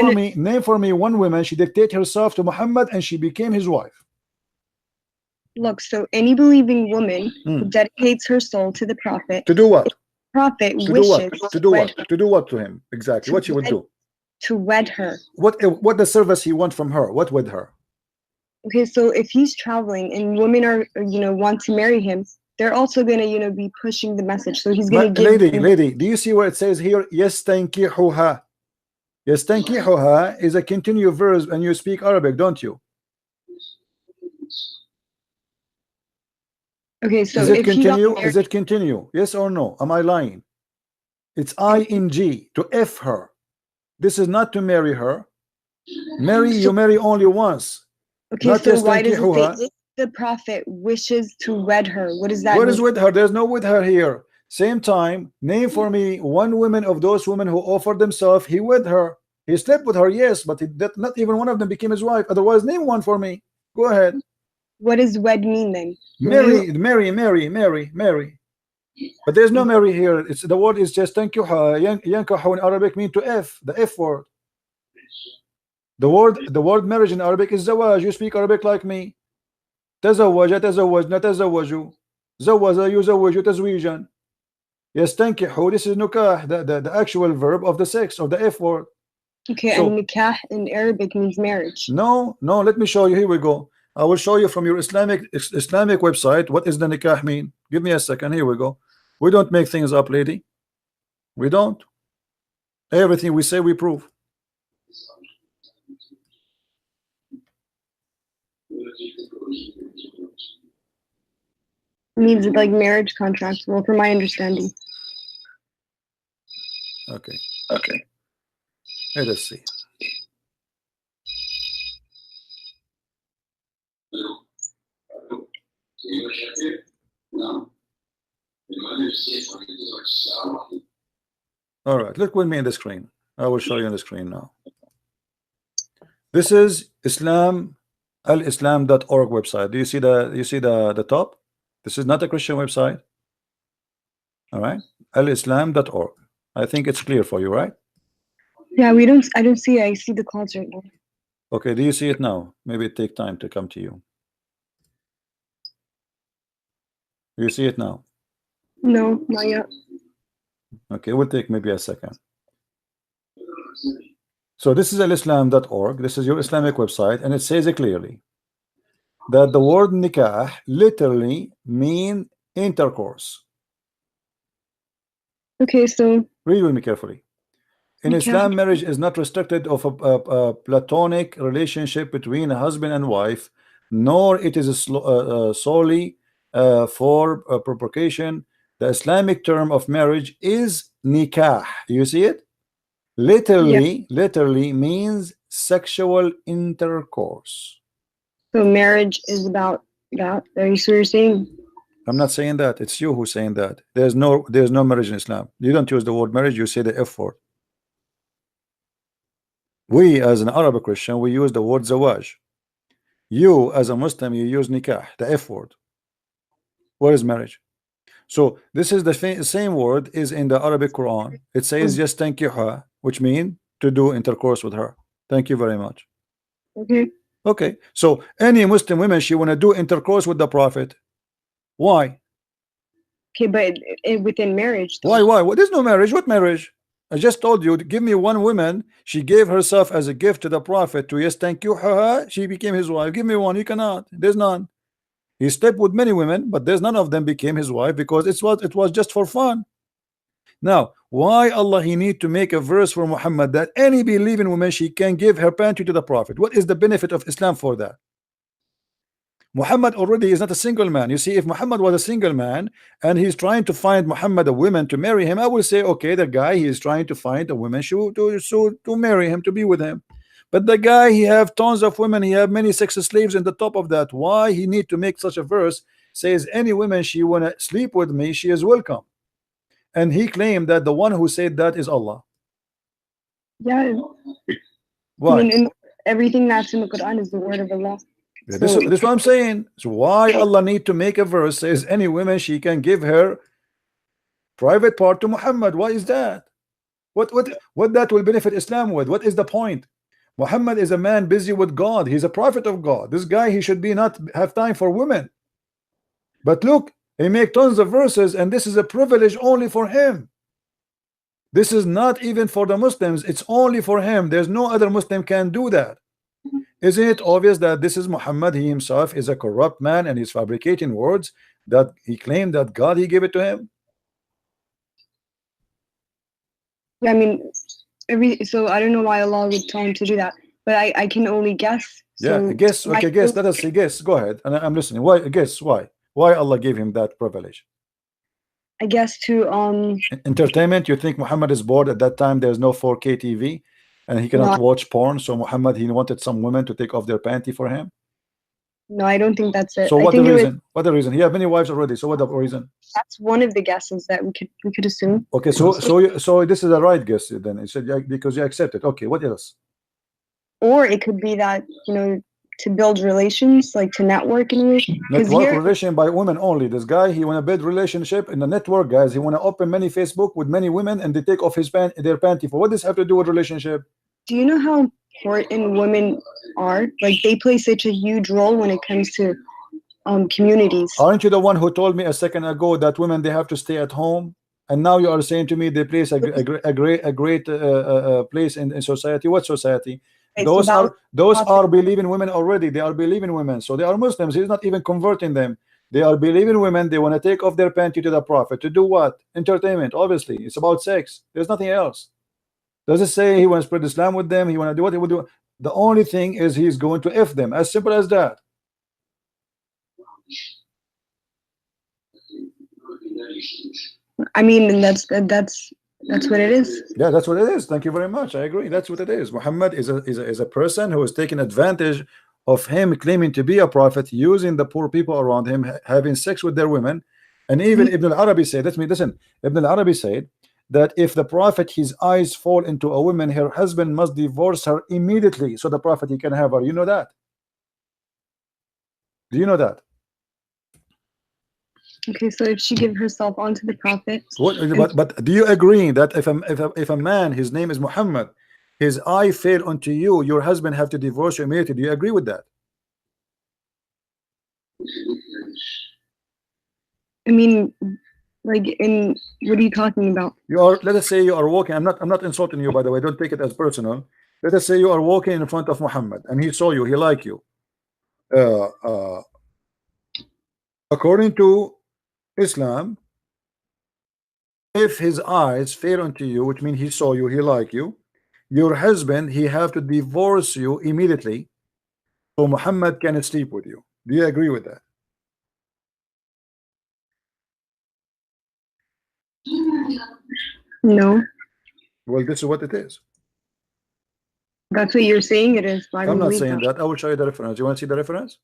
for me one woman she dictated herself to Muhammad and she became his wife. Look, so any believing woman who dedicates her soul to the Prophet. To do what? Prophet to do what to him? Exactly. What she would do? to wed her. What the service he want from her? What with her? Okay, so if he's traveling and women are, want to marry him, they're also gonna, be pushing the message. So he's gonna give. Lady, do you see where it says here? Yastankihuha. Yastankihuha is a continuous verb, and you speak Arabic, don't you? Okay, so is it continue? Is it continue? Yes or no? Am I lying? It's ing to f her. This is not to marry her. You marry only once. Okay, so why does it say if the prophet wishes to wed her? What does that mean? What is with her? There's no with her here. Same time, name for me one woman of those women who offered themselves. He wed her. He slept with her, yes, but not even one of them became his wife. Otherwise, name one for me. Go ahead. What does wed mean then? Marry. But there's no marry here. It's the word is just tankuha. Yankuha in Arabic mean to f, the f word. The word marriage in Arabic is zawaj. You speak Arabic like me. تزوج تزوجنا تزوجوا زوج يزوج تزويجا. يستنكحوا, this is nukah, the actual verb of the sex, of the f word. Okay, so, and nikah in Arabic means marriage. No, let me show you. Here we go. I will show you from your Islamic website what is the nikah mean. Give me a second. Here we go. We don't make things up, lady. We don't. Everything we say we prove. Means like marriage contract. Well, from my understanding. Okay. Let us see. All right, look with me in the screen. I will show you on the screen now. This is alislam.org website. Do you see the top? This is not a Christian website. All right, alislam.org. I think it's clear for you, right? Yeah, I don't see it. I see the clouds right now. Okay, do you see it now? Maybe it take time to come to you. You see it now? No, not yet. Okay, it will take maybe a second. So this is alislam.org. This is your Islamic website, and it says it clearly that the word nikah literally mean intercourse. Okay, so read with me carefully. In Islam, marriage is not restricted of a platonic relationship between a husband and wife, nor it is solely for procreation. The Islamic term of marriage is nikah. You see it? Literally means sexual intercourse. So marriage is about that. Are you sure you're saying? I'm not saying that. It's you who's saying that. There's no marriage in Islam. You don't use the word marriage. You say the F word. We as an Arabic Christian, we use the word zawaj. You as a Muslim, you use nikah, the F word. What is marriage? So this is the same word is in the Arabic Quran. It says just tankiha, which means to do intercourse with her. Thank you very much. Okay. So any Muslim women, she want to do intercourse with the Prophet. Why? Okay, but within marriage. Why? Well, there's no marriage. What marriage? I just told you, give me one woman. She gave herself as a gift to the Prophet to yastankihuha. She became his wife. Give me one. You cannot. There's none. He slept with many women, but there's none of them became his wife because it was just for fun. Now, why Allah he need to make a verse for Muhammad that any believing woman she can give her panty to the Prophet? What is the benefit of Islam for that? Muhammad already is not a single man. You see, if Muhammad was a single man and he's trying to find Muhammad a woman to marry him, I will say, okay, the guy he is trying to find a woman to marry him, to be with him. But the guy, he have tons of women, he have many sex slaves in the top of that. Why he need to make such a verse? Says any woman she wanna sleep with me, she is welcome. And he claimed that the one who said that is Allah. Yeah. Why? I mean, everything that's in the Quran is the word of Allah. Yeah, this is what I'm saying. So why Allah need to make a verse says any woman she can give her private part to Muhammad? Why is that? What that will benefit Islam with? What is the point? Muhammad is a man busy with God. He's a prophet of God. This guy, he should be not have time for women. But look, he make tons of verses, and this is a privilege only for him. This is not even for the Muslims, it's only for him. There's no other Muslim can do that. Isn't it obvious that this is Muhammad? He himself is a corrupt man and he's fabricating words that he claimed that God he gave it to him. Yeah, I mean, so I don't know why Allah would tell him to do that, but I can only guess. So Yeah, guess. Okay, guess. Let us see. Guess. Go ahead. And I'm listening. Why? Guess why? Why Allah gave him that privilege? I guess to entertainment. You think Muhammad is bored at that time? There's no 4K TV, and he cannot watch porn. So Muhammad, he wanted some women to take off their panty for him. No, I don't think that's it. So what the reason? What the reason? He had many wives already. So what the reason? That's one of the guesses that we could assume. Okay, so this is a right guess then. It said because you accept it. Okay, what else? Or it could be that, you know, to build relations, like to network in relation by women only. This guy, he want to build relationship in the network, guys. He want to open many Facebook with many women, and they take off their panty for. What does this have to do with relationship? Do you know how important women are? Like they play such a huge role when it comes to communities. Aren't you the one who told me a second ago that women, they have to stay at home? And now you are saying to me they place a great place in society. What society? Those are believing women already. They are believing women, so they are Muslims. He's not even converting them. They are believing women. They want to take off their panty to the Prophet to do what? Entertainment. Obviously, it's about sex. There's nothing else. Does it say he wants to spread Islam with them? He want to do what he will do. The only thing is he's going to F them. As simple as that. I mean, that's what it is. Yeah, that's what it is. Thank you very much. I agree. That's what it is. Muhammad is a person who is taking advantage of him claiming to be a prophet, using the poor people around him, having sex with their women. And even Ibn al-Arabi said, listen, Ibn al-Arabi said that if the prophet, his eyes fall into a woman, her husband must divorce her immediately so the prophet he can have her. You know that? Do you know that? Okay, so if she give herself onto the prophet, but do you agree that if a man, his name is Muhammad, his eye fell onto you, your husband have to divorce you immediately? Do you agree with that? I mean, like, in what are you talking about? You are, let us say you are walking. I'm not insulting you, by the way. Don't take it as personal. Let us say you are walking in front of Muhammad and he saw you, he liked you. According to Islam, if his eyes fell onto you, which means he saw you, he liked you, your husband, he have to divorce you immediately so Muhammad can sleep with you. Do you agree with that? No. Well, this is what it is. That's what you're saying it is. I'm not saying that. I will show you the reference. You want to see the reference?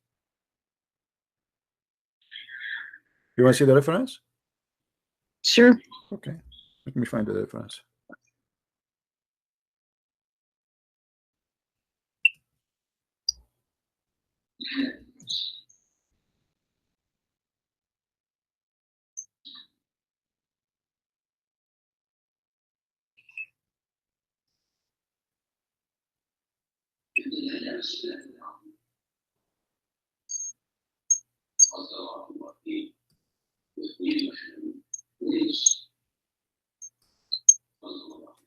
You want to see the reference? Sure. Okay. Let me find the reference.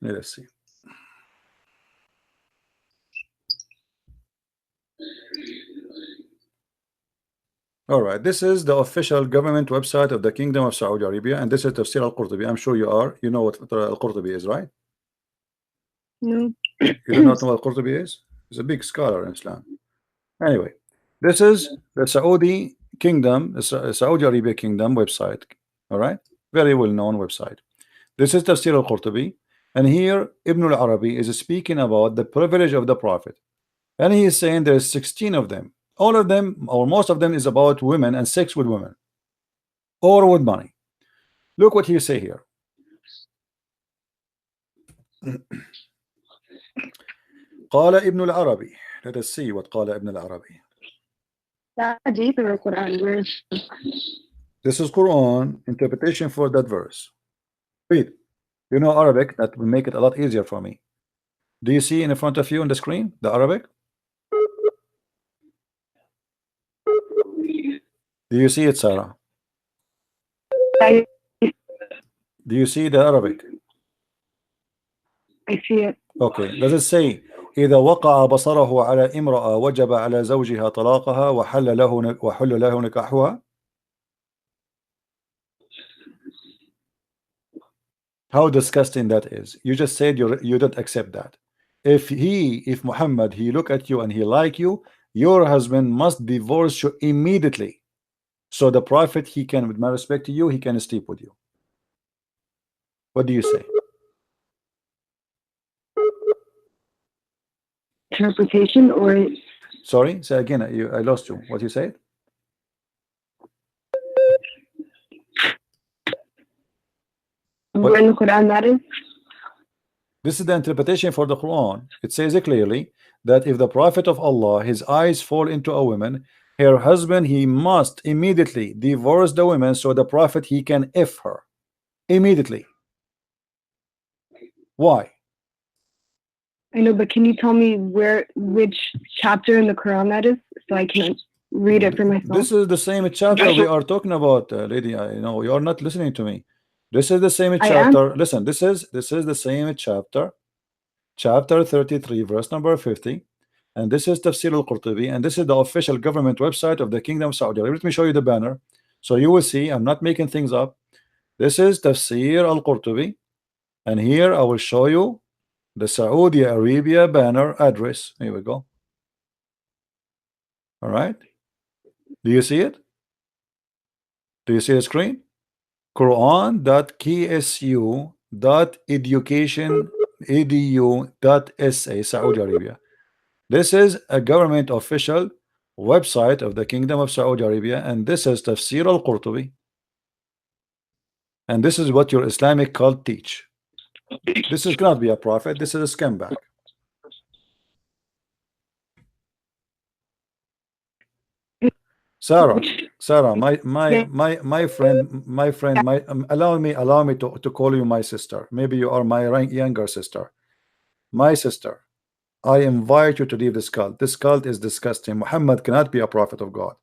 Let's see. All right, this is the official government website of the Kingdom of Saudi Arabia, and this is Tafsir al-Qurtubi. I'm sure you know what al-Qurtubi is, right? No. You do not know what al-Qurtubi is? He's a big scholar in Islam. Anyway, this is the Saudi Kingdom, the Saudi Arabia Kingdom website. All right, very well-known website. This is Tafsir al-Qurtubi, and here Ibn al-Arabi is speaking about the privilege of the Prophet, and he is saying there's 16 of them. All of them, or most of them, is about women and sex with women or with money. Look what he say here. قال ابن العربي. Let us see what قال ابن العربي. This is Quran interpretation for that verse. Read. You know Arabic, that will make it a lot easier for me. Do you see in front of you on the screen the Arabic? Do you see it, Sarah? Do you see the Arabic? I see it. Okay, does it say إذا وقع بصره على امرأة وجب على زوجها طلاقها وحل له نكاحها? How disgusting that is. You just said you don't accept that. If Muhammad, he look at you and he like you, your husband must divorce you immediately. So the Prophet, he can, with my respect to you, he can sleep with you. What do you say? Interpretation or? Sorry, say again. I lost you. What you said? Where in the Quran that is? This is the interpretation for the Quran. It says it clearly that if the Prophet of Allah, his eyes fall into a woman, her husband, he must immediately divorce the woman, so the Prophet, he can F her immediately. Why? I know, but can you tell me which chapter in the Quran that is, so I can read it for myself? This is the same chapter we are talking about, lady. I know you are not listening to me. This is the same chapter. Listen, this is the same chapter, chapter 33, verse number 50, and this is Tafsir al-Qurtubi, and this is the official government website of the Kingdom of Saudi Arabia. Let me show you the banner, so you will see I'm not making things up. This is Tafsir al-Qurtubi, and here I will show you the Saudi Arabia banner address. Here we go. All right. Do you see it? Do you see the screen? Quran.ksu.education.edu.sa, Saudi Arabia. This is a government official website of the Kingdom of Saudi Arabia, and this is Tafsir al-Qurtubi. And this is what your Islamic cult teach. This is cannot be a prophet. This is a scumbag. Sarah, my friend, allow me to call you my sister. Maybe you are my younger sister. My sister, I invite you to leave this cult. This cult is disgusting. Muhammad cannot be a prophet of God.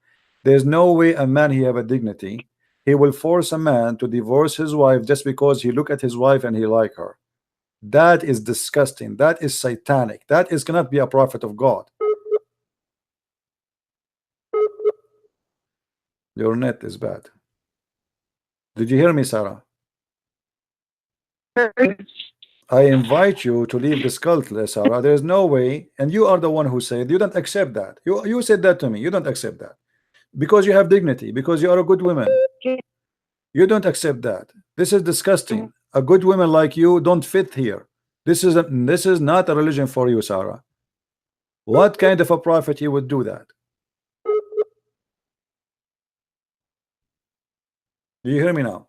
There's no way a man, he have a dignity. He will force a man to divorce his wife just because he look at his wife and he like her. That is disgusting. That is satanic. That is cannot be a prophet of God. Your net is bad. Did you hear me, Sarah? I invite you to leave this cult, Sarah. There is no way, and you are the one who said you don't accept that. You said that to me. You don't accept that because you have dignity, because you are a good woman. You don't accept that. This is disgusting. A good woman like you don't fit here. This is not a religion for you, Sarah. What kind of a prophet you would do that? Do you hear me now?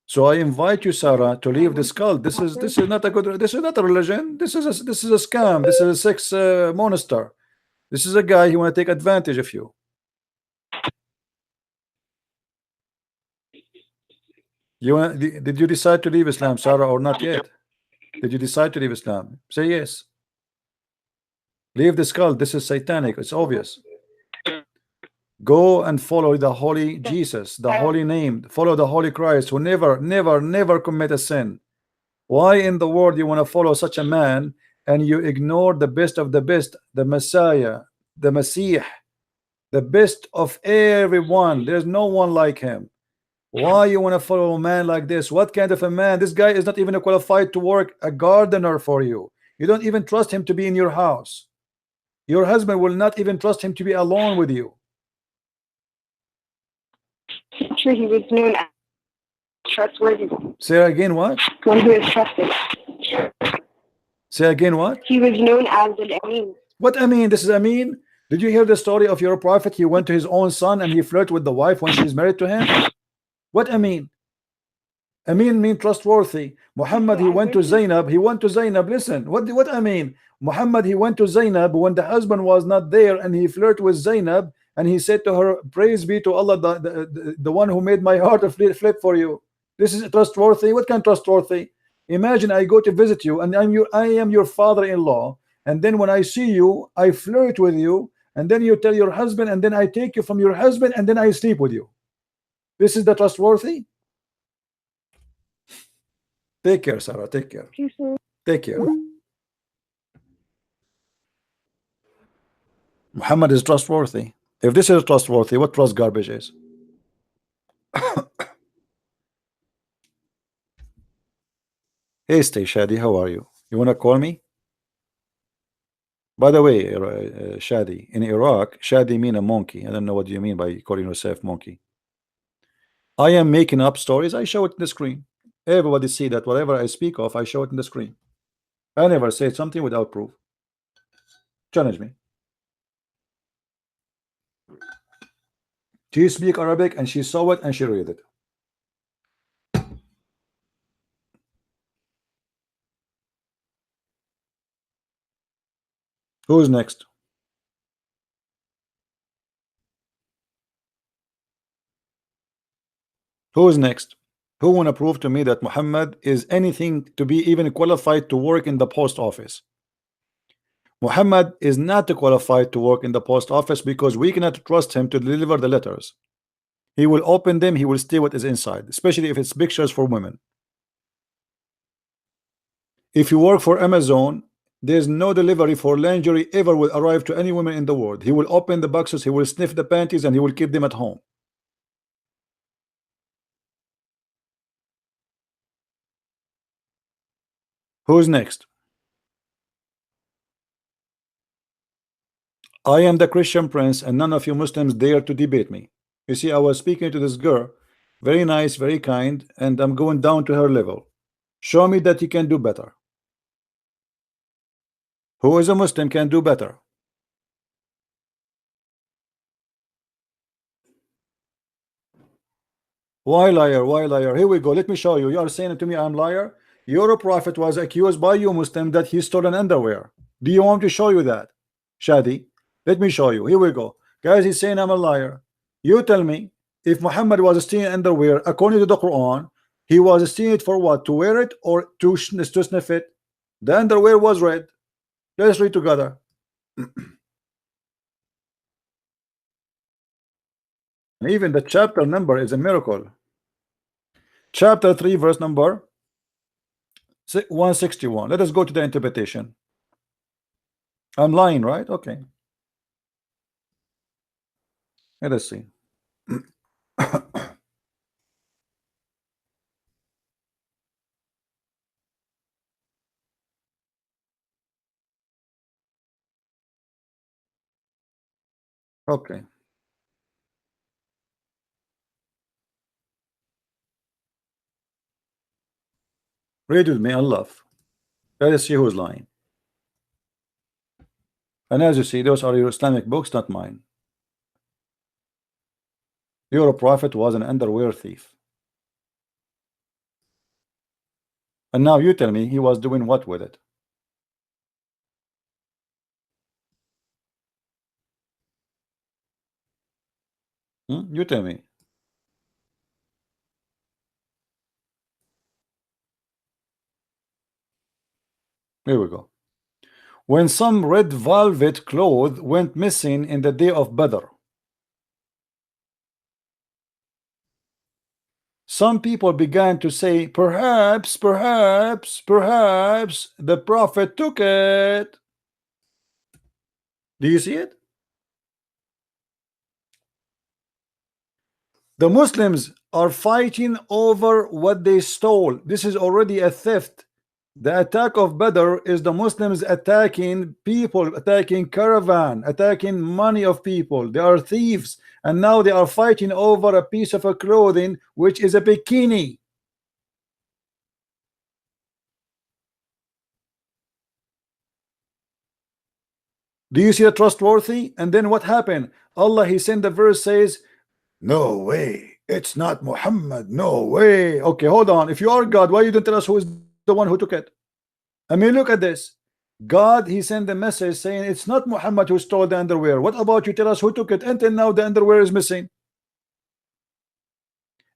So I invite you, Sarah, to leave this cult. This is not a good. This is not a religion. This is a scam. This is a sex monster. This is a guy who want to take advantage of you. Did you decide to leave Islam, Sarah, or not yet? Did you decide to leave Islam? Say yes. Leave this cult. This is satanic. It's obvious. Go and follow the holy Jesus, the holy name. Follow the holy Christ, who never commit a sin. Why in the world you want to follow such a man and you ignore the best of the best, the Messiah, the Messiah, the best of everyone? There's no one like him. Why you want to follow a man like this? What kind of a man? This guy is not even qualified to work a gardener for you. You don't even trust him to be in your house. Your husband will not even trust him to be alone with you. Sure, he was known as trustworthy. Say again what? One who is trusted. Say again what? He was known as an Amin. What Amin? This is Amin. Did you hear the story of your prophet? He went to his own son and he flirted with the wife when she's married to him. What Amin? Amin means trustworthy. Muhammad, he went to Zainab. Listen, what Amin? Muhammad, he went to Zainab when the husband was not there, and he flirted with Zainab, and he said to her, praise be to Allah, the one who made my heart flip for you. This is trustworthy. What kind of trustworthy? Imagine I go to visit you, and I am your father-in-law, and then when I see you, I flirt with you, and then you tell your husband, and then I take you from your husband, and then I sleep with you. This is the trustworthy? Take care, Sarah. Take care. Take care. Muhammad is trustworthy. If this is trustworthy, what trust garbage is? Hey, Stay Shadi, how are you? You want to call me? By the way, Shadi, in Iraq, Shadi mean a monkey. I don't know what you mean by calling yourself monkey. I am making up stories. I show it in the screen. Everybody see that whatever I speak of, I show it in the screen. I never say something without proof. Challenge me. She speak Arabic and she saw it and she read it. Who's next? Who's next? Who want to prove to me that Muhammad is anything to be even qualified to work in the post office? Muhammad is not qualified to work in the post office because we cannot trust him to deliver the letters. He will open them, he will steal what is inside, especially if it's pictures for women. If you work for Amazon, there's no delivery for lingerie ever will arrive to any woman in the world. He will open the boxes, he will sniff the panties, and he will keep them at home. Who's next? I am the Christian Prince, and none of you Muslims dare to debate me. You see, I was speaking to this girl, very nice, very kind, and I'm going down to her level. Show me that you can do better. Who is a Muslim can do better? Why liar? Why liar? Here we go. Let me show you. You are saying to me I'm liar. Your prophet was accused by you Muslim that he stole an underwear. Do you want me to show you that? Shadi, let me show you. Here we go. Guys, he's saying I'm a liar. You tell me, if Muhammad was stealing underwear, according to the Quran, he was stealing it for what? To wear it or to sniff it? The underwear was red. Let's read together. And even the chapter number is a miracle. Chapter 3, verse number 161. Let us go to the interpretation. I'm lying, right? Okay. Let us see. Okay. Read with me, Allah. Let us see who's lying. And as you see, those are your Islamic books, not mine. Your prophet was an underwear thief. And now you tell me he was doing what with it? You tell me. Here we go. When some red velvet cloth went missing in the day of Badr, some people began to say, perhaps the prophet took it. Do you see it? The Muslims are fighting over what they stole. This is already a theft. The attack of Badr is the Muslims attacking people, attacking caravan, attacking money of people. They are thieves, and now they are fighting over a piece of a clothing which is a bikini. Do you see a trustworthy? And then what happened? Allah, he sent the verse says, no way, it's not Muhammad, no way. Okay, hold on. If you are God, why you don't tell us who is the one who took it? I mean, look at this. God, he sent a message saying it's not Muhammad who stole the underwear. What about you tell us who took it? Until now the underwear is missing.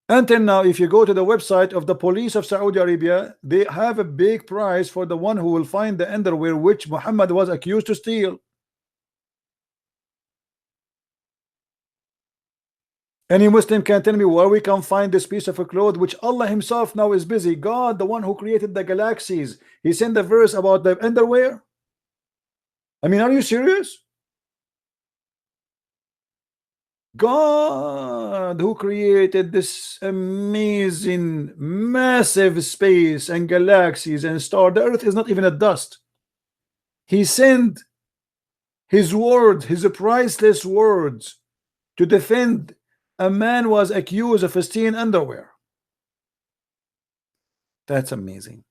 Until now, if you go to the website of the police of Saudi Arabia, they have a big prize for the one who will find the underwear which Muhammad was accused to steal. Any Muslim can tell me where we can find this piece of a cloth which Allah himself now is busy. God, the one who created the galaxies, he sent a verse about the underwear. I mean, are you serious? God, who created this amazing massive space and galaxies and stars, the earth is not even a dust. He sent his word, his priceless words, to defend a man was accused of stealing underwear. That's amazing.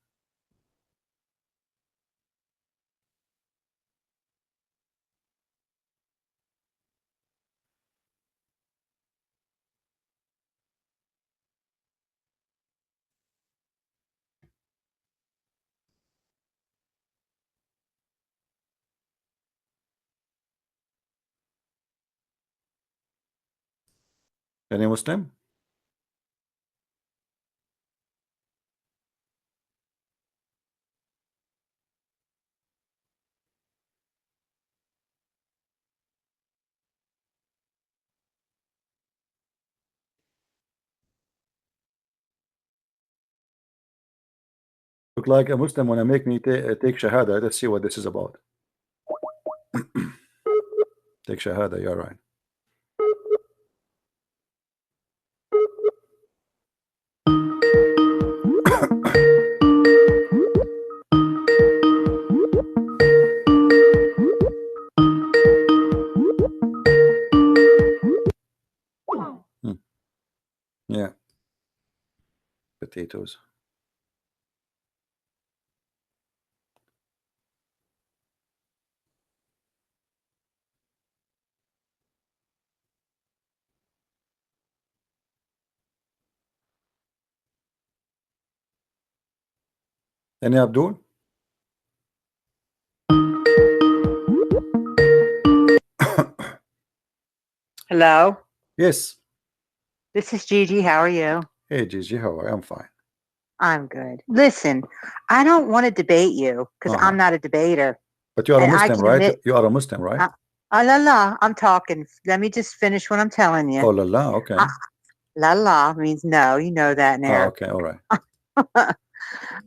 Any Muslim? Look like a Muslim when I make me take Shahada. Let's see what this is about. Take Shahada, you're right. Yeah. Potatoes. Any Abdul? Hello. Yes. This is Gigi. How are you? Hey Gigi, how are you? I'm fine. I'm good. Listen, I don't want to debate you because I'm not a debater. But you are a And I Muslim, can right? admit- You are a Muslim, right? La la, I'm talking. Let me just finish what I'm telling you. Oh la la, okay. La la means no. You know that Oh, now. okay, all right.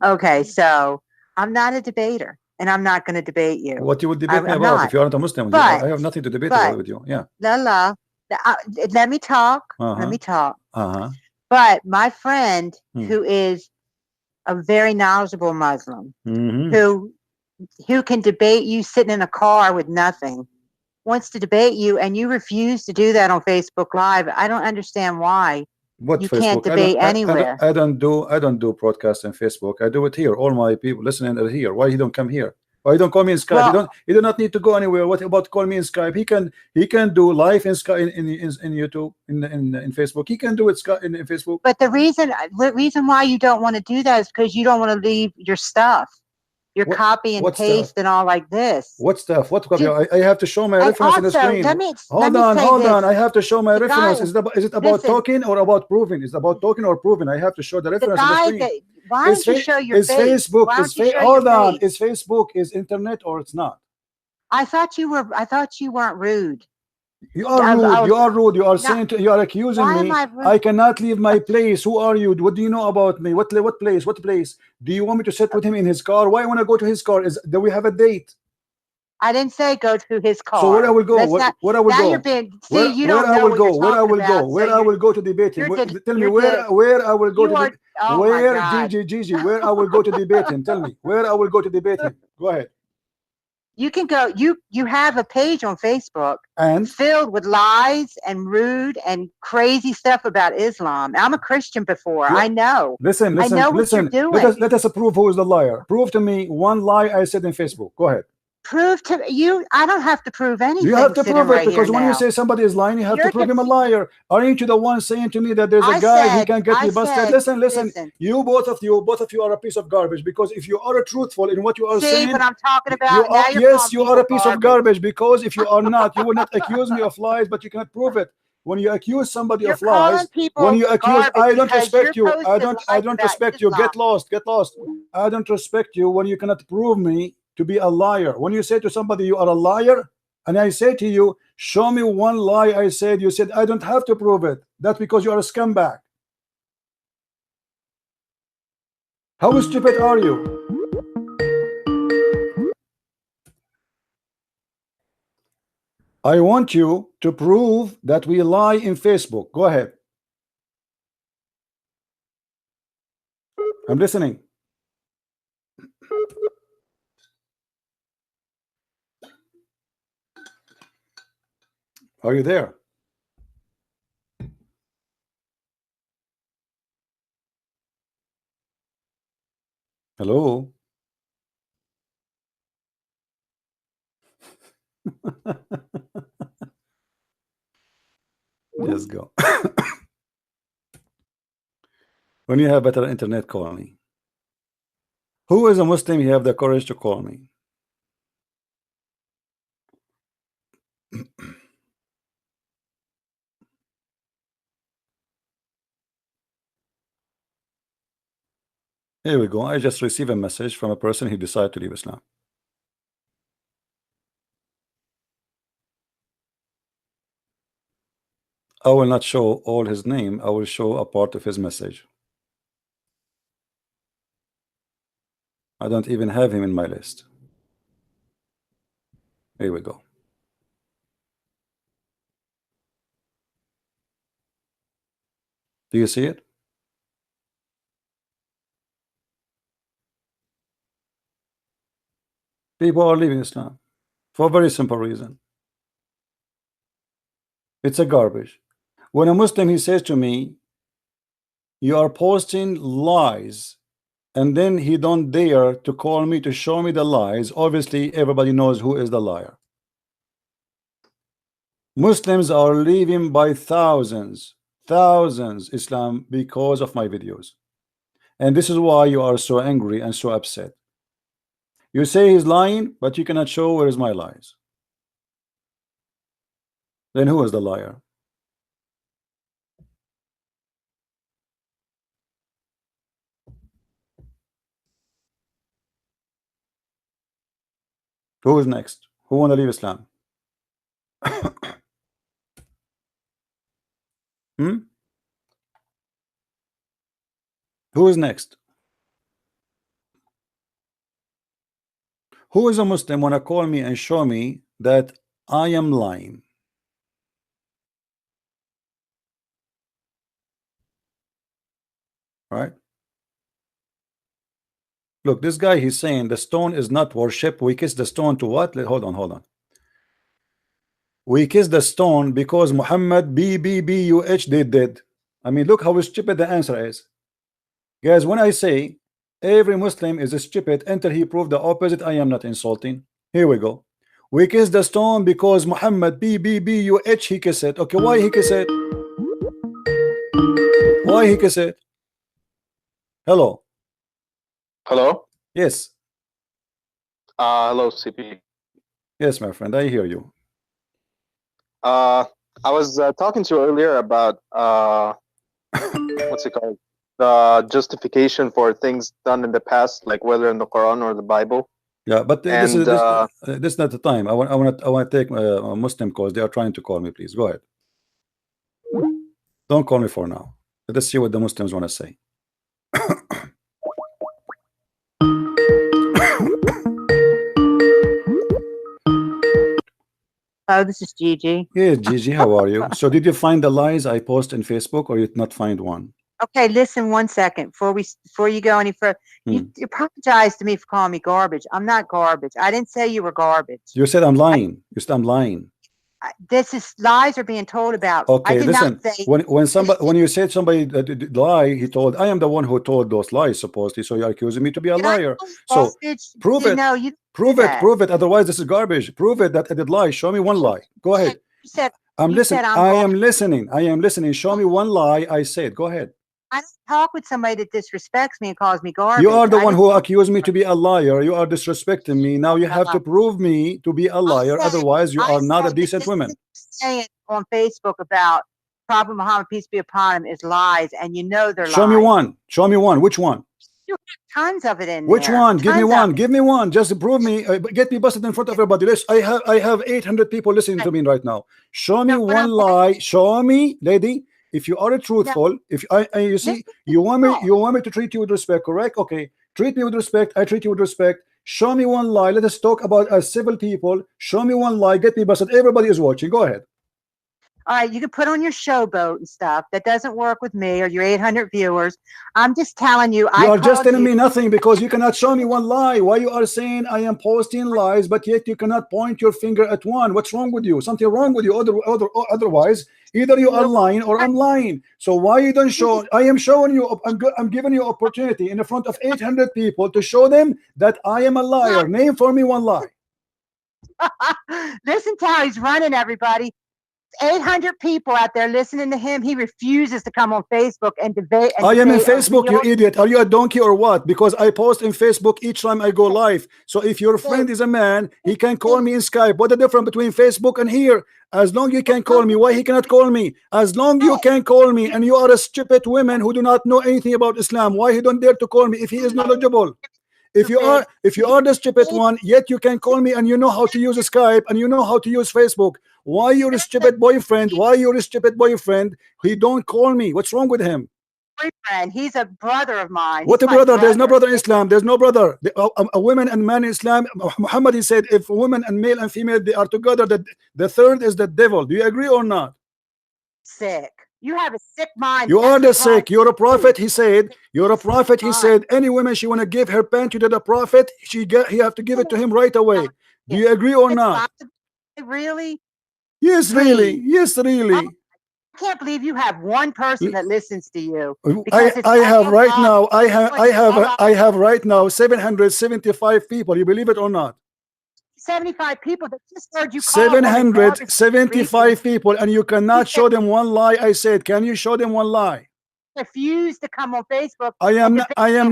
Okay, so I'm not a debater, and I'm not going to debate you. What you would debate me I'm about not. if you aren't a Muslim? But- I have nothing to debate but- with you. Yeah. La la. Let me talk. Let me talk. Uh-huh. But my friend, Hmm. who is a very knowledgeable Muslim, Mm-hmm. who can debate you sitting in a car with nothing, wants to debate you, and you refuse to do that on Facebook Live. I don't understand why. What You Facebook? can't debate anywhere. I don't do broadcast on Facebook. I do it here. All my people listening are here. Why you don't come here? Why you don't call me in Skype? Well- you do not need to go anywhere. What about call me in Skype? He can do live in Skype in YouTube in Facebook. He can do it in Facebook. But the reason why you don't want to do that is because you don't want to leave your stuff, your copy and what paste stuff? and all like this. What stuff? What copy? Just- I have to show my And reference on the also, screen. let me Hold say on. this. I have to show my The reference. guy- Is it about listen. talking or about proving? Is it about talking or proving? I have to show the The reference on the guy screen. that why don't you show your Is face? Facebook? Why Is don't you show hold your on. face? Is Facebook is internet or it's not? I thought you weren't rude. You are I rude. was- You are rude. You are No. saying you are accusing Why me. am I rude? I cannot leave my place. Who are you? What do you know about me? What place? What place? Do you want me to sit with him in his car? Why want to go to his car? Do we have a date? I didn't say go to his car. So where I will go? Let's not- Where I will now go? you're being see Where, you where don't I know will what go? you're Where I talking will go? about, Where so I you're- will go to debate him? you're Tell me you're where I will go You to. are- oh my Where God. Gigi, where I will go to debate him? Tell me where I will go to debate him. Go ahead. You can go. You have a page on Facebook And filled with lies and rude and crazy stuff about Islam. I'm a Christian before. Yeah. I know. listen, I know what listen. you're doing. Let us prove who is the liar. Prove to me one lie I said in Facebook. Go ahead. Prove to you. I don't have to prove anything. You have to sitting prove it right because here when now. you say somebody is lying, you have to You're prove him a just- liar. Aren't you the one saying to me that there's a I guy he said- can get I me busted? said- Listen. listen. You both of you are a piece of garbage because if you are truthful in what you are See saying, what I'm talking about? you Now are, you're yes, calling you are a people piece of garbage because if you are not, you will not accuse me of lies, but you cannot prove it. When you accuse somebody You're of lies, calling people when you accuse, garbage I don't because respect you're you. I posting don't lies about respect you. Islam. Get lost. I don't respect you when you cannot prove me to be a liar. When you say to somebody you are a liar, and I say to you, Show me one lie I said. You said I don't have to prove it. That's because you are a scumbag. How stupid are you? I want you to prove that we lie in Facebook. Go ahead. I'm listening. Are you there? Hello? Let's go. When you have better internet, call me. Who is a Muslim? You have the courage to call me. Here we go. I just received a message from a person who decided to leave Islam. I will not show all his name. I will show a part of his message. I don't even have him in my list. Here we go. Do you see it? People are leaving Islam for a very simple reason. It's a garbage. When a Muslim, he says to me, you are posting lies, and then he don't dare to call me to show me the lies. Obviously everybody knows who is the liar. Muslims are leaving by thousands Islam because of my videos, and this is why you are so angry and so upset. You say he's lying, but you cannot show where is my lies. Then who is the liar? Who is next? Who want to leave Islam? Who is next? Who is a Muslim want to call me and show me that I am lying? Right? Look, this guy, he's saying the stone is not worship. We kiss the stone to what? Hold on. We kiss the stone because Muhammad BBBUH did. I mean, look how stupid the answer is. Guys, when I say every Muslim is stupid until he proved the opposite, I am not insulting. Here we go. We kiss the stone because Muhammad BBBUH he kiss it. Okay, why he kiss it? Why he kiss it? Hello. Hello. Yes. Hello, CP. Yes, my friend, I hear you. I was talking to you earlier about what's it called? The justification for things done in the past, like whether in the Quran or the Bible. Yeah, but this is not the time. I want to take a Muslim calls. They are trying to call me. Please go ahead. Don't call me for now. Let's see what the Muslims want to say. Oh, this is Gigi. Yes, Gigi, how are you? So did you find the lies I post in Facebook, or you did not find one? Okay, listen 1 second before you go any further. You apologize to me for calling me garbage. I'm not garbage. I didn't say you were garbage. You said I'm lying. You said I'm lying. This is lies are being told about. Okay, listen. Say, when you said somebody lie, he told I am the one who told those lies supposedly. So you're accusing me to be a liar. So prove it. No, you prove it. Prove it. Otherwise, this is garbage. Prove it that I did lie. Show me one lie. Go ahead. You said I'm listening. I am listening. I am listening. Show me one lie I said. Go ahead. I don't talk with somebody that disrespects me and calls me garbage. You are the one who accused me to be a liar. You are disrespecting me. Now you have to prove me to be a liar. Otherwise, you are not a decent woman. Saying on Facebook about Prophet Muhammad, peace be upon him, is lies, and you know they're lies. Show me one. Show me one. Which one? You have tons of it in Which there. one? Give me Tons one. of it. Give me one. Just prove me. Get me busted in front of everybody. I have 800 people listening to me right now. Show me No, what one I'm lie. Show me, lady. If you are truthful, if you see, you want me to treat you with respect, correct? Okay, treat me with respect. I treat you with respect. Show me one lie. Let us talk about as civil people. Show me one lie. Get me busted. Everybody is watching. Go ahead. All right, you can put on your showboat and stuff. That doesn't work with me or your 800 viewers. I'm just telling you. You are just telling me nothing because you cannot show me one lie. Why you are saying I am posting lies, but yet you cannot point your finger at one? What's wrong with you? Something wrong with you. Otherwise, either you are lying or I'm lying. So why you don't show? I am showing you. I'm giving you opportunity in the front of 800 people to show them that I am a liar. Name for me one lie. Listen to how he's running, everybody. 800 people out there listening to him. He refuses to come on Facebook and debate. I am in Facebook, you idiot. Are you a donkey or what? Because I post in Facebook each time I go live. So if your friend is a man, he can call me in Skype. What the difference between Facebook and here? As long you can call me, why he cannot call me? As long you can call me, and you are a stupid woman who do not know anything about Islam, why he don't dare to call me if he is knowledgeable? If you are the stupid one, yet you can call me and you know how to use Skype and you know how to use Facebook. Why your stupid boyfriend? Why your stupid boyfriend? He don't call me. What's wrong with him? Boyfriend. He's a brother of mine. What a brother? There's no brother in Islam. There's no brother. A woman and man in Islam. Muhammad, he said, if a woman and male and female they are together, that the third is the devil. Do you agree or not? Sick. You have a sick mind. You are the sick. You're a prophet. He said. You're a prophet. He said. Any woman she want to give her panty to the prophet, he have to give it to him right away. Do you agree or not? Really? Yes, really. Yes, really. I can't believe you have one person that listens to you. I have right now. I have right now 775 people. You believe it or not? 75 people that just heard you. 775 people, and you cannot show them one lie. I said, can you show them one lie? Refuse to come on Facebook. I am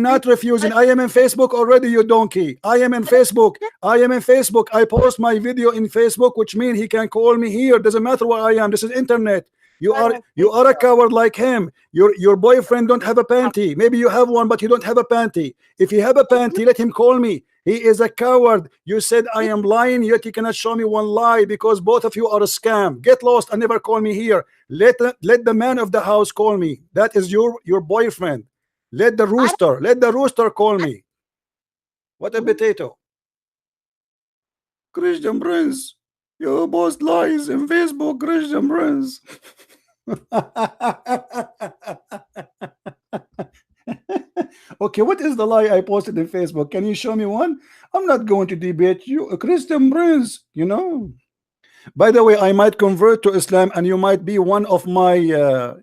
not refusing. I am in Facebook already, you donkey. I am in Facebook. I am in Facebook. I post my video in Facebook, which means he can call me here. Doesn't matter where I am. This is internet. You are a coward like him. Your boyfriend don't have a panty. Maybe you have one, but you don't have a panty. If you have a panty, let him call me. He is a coward. You said I am lying, yet you cannot show me one lie because both of you are a scam. Get lost and never call me here. Let the man of the house call me. That is your boyfriend. Let the rooster call me. What a potato. Christian Prince, you post lies in Facebook, Christian Prince. Okay, what is the lie I posted in Facebook? Can you show me one? I'm not going to debate you, Christian Prince, you know. By the way, I might convert to Islam and you might be one of my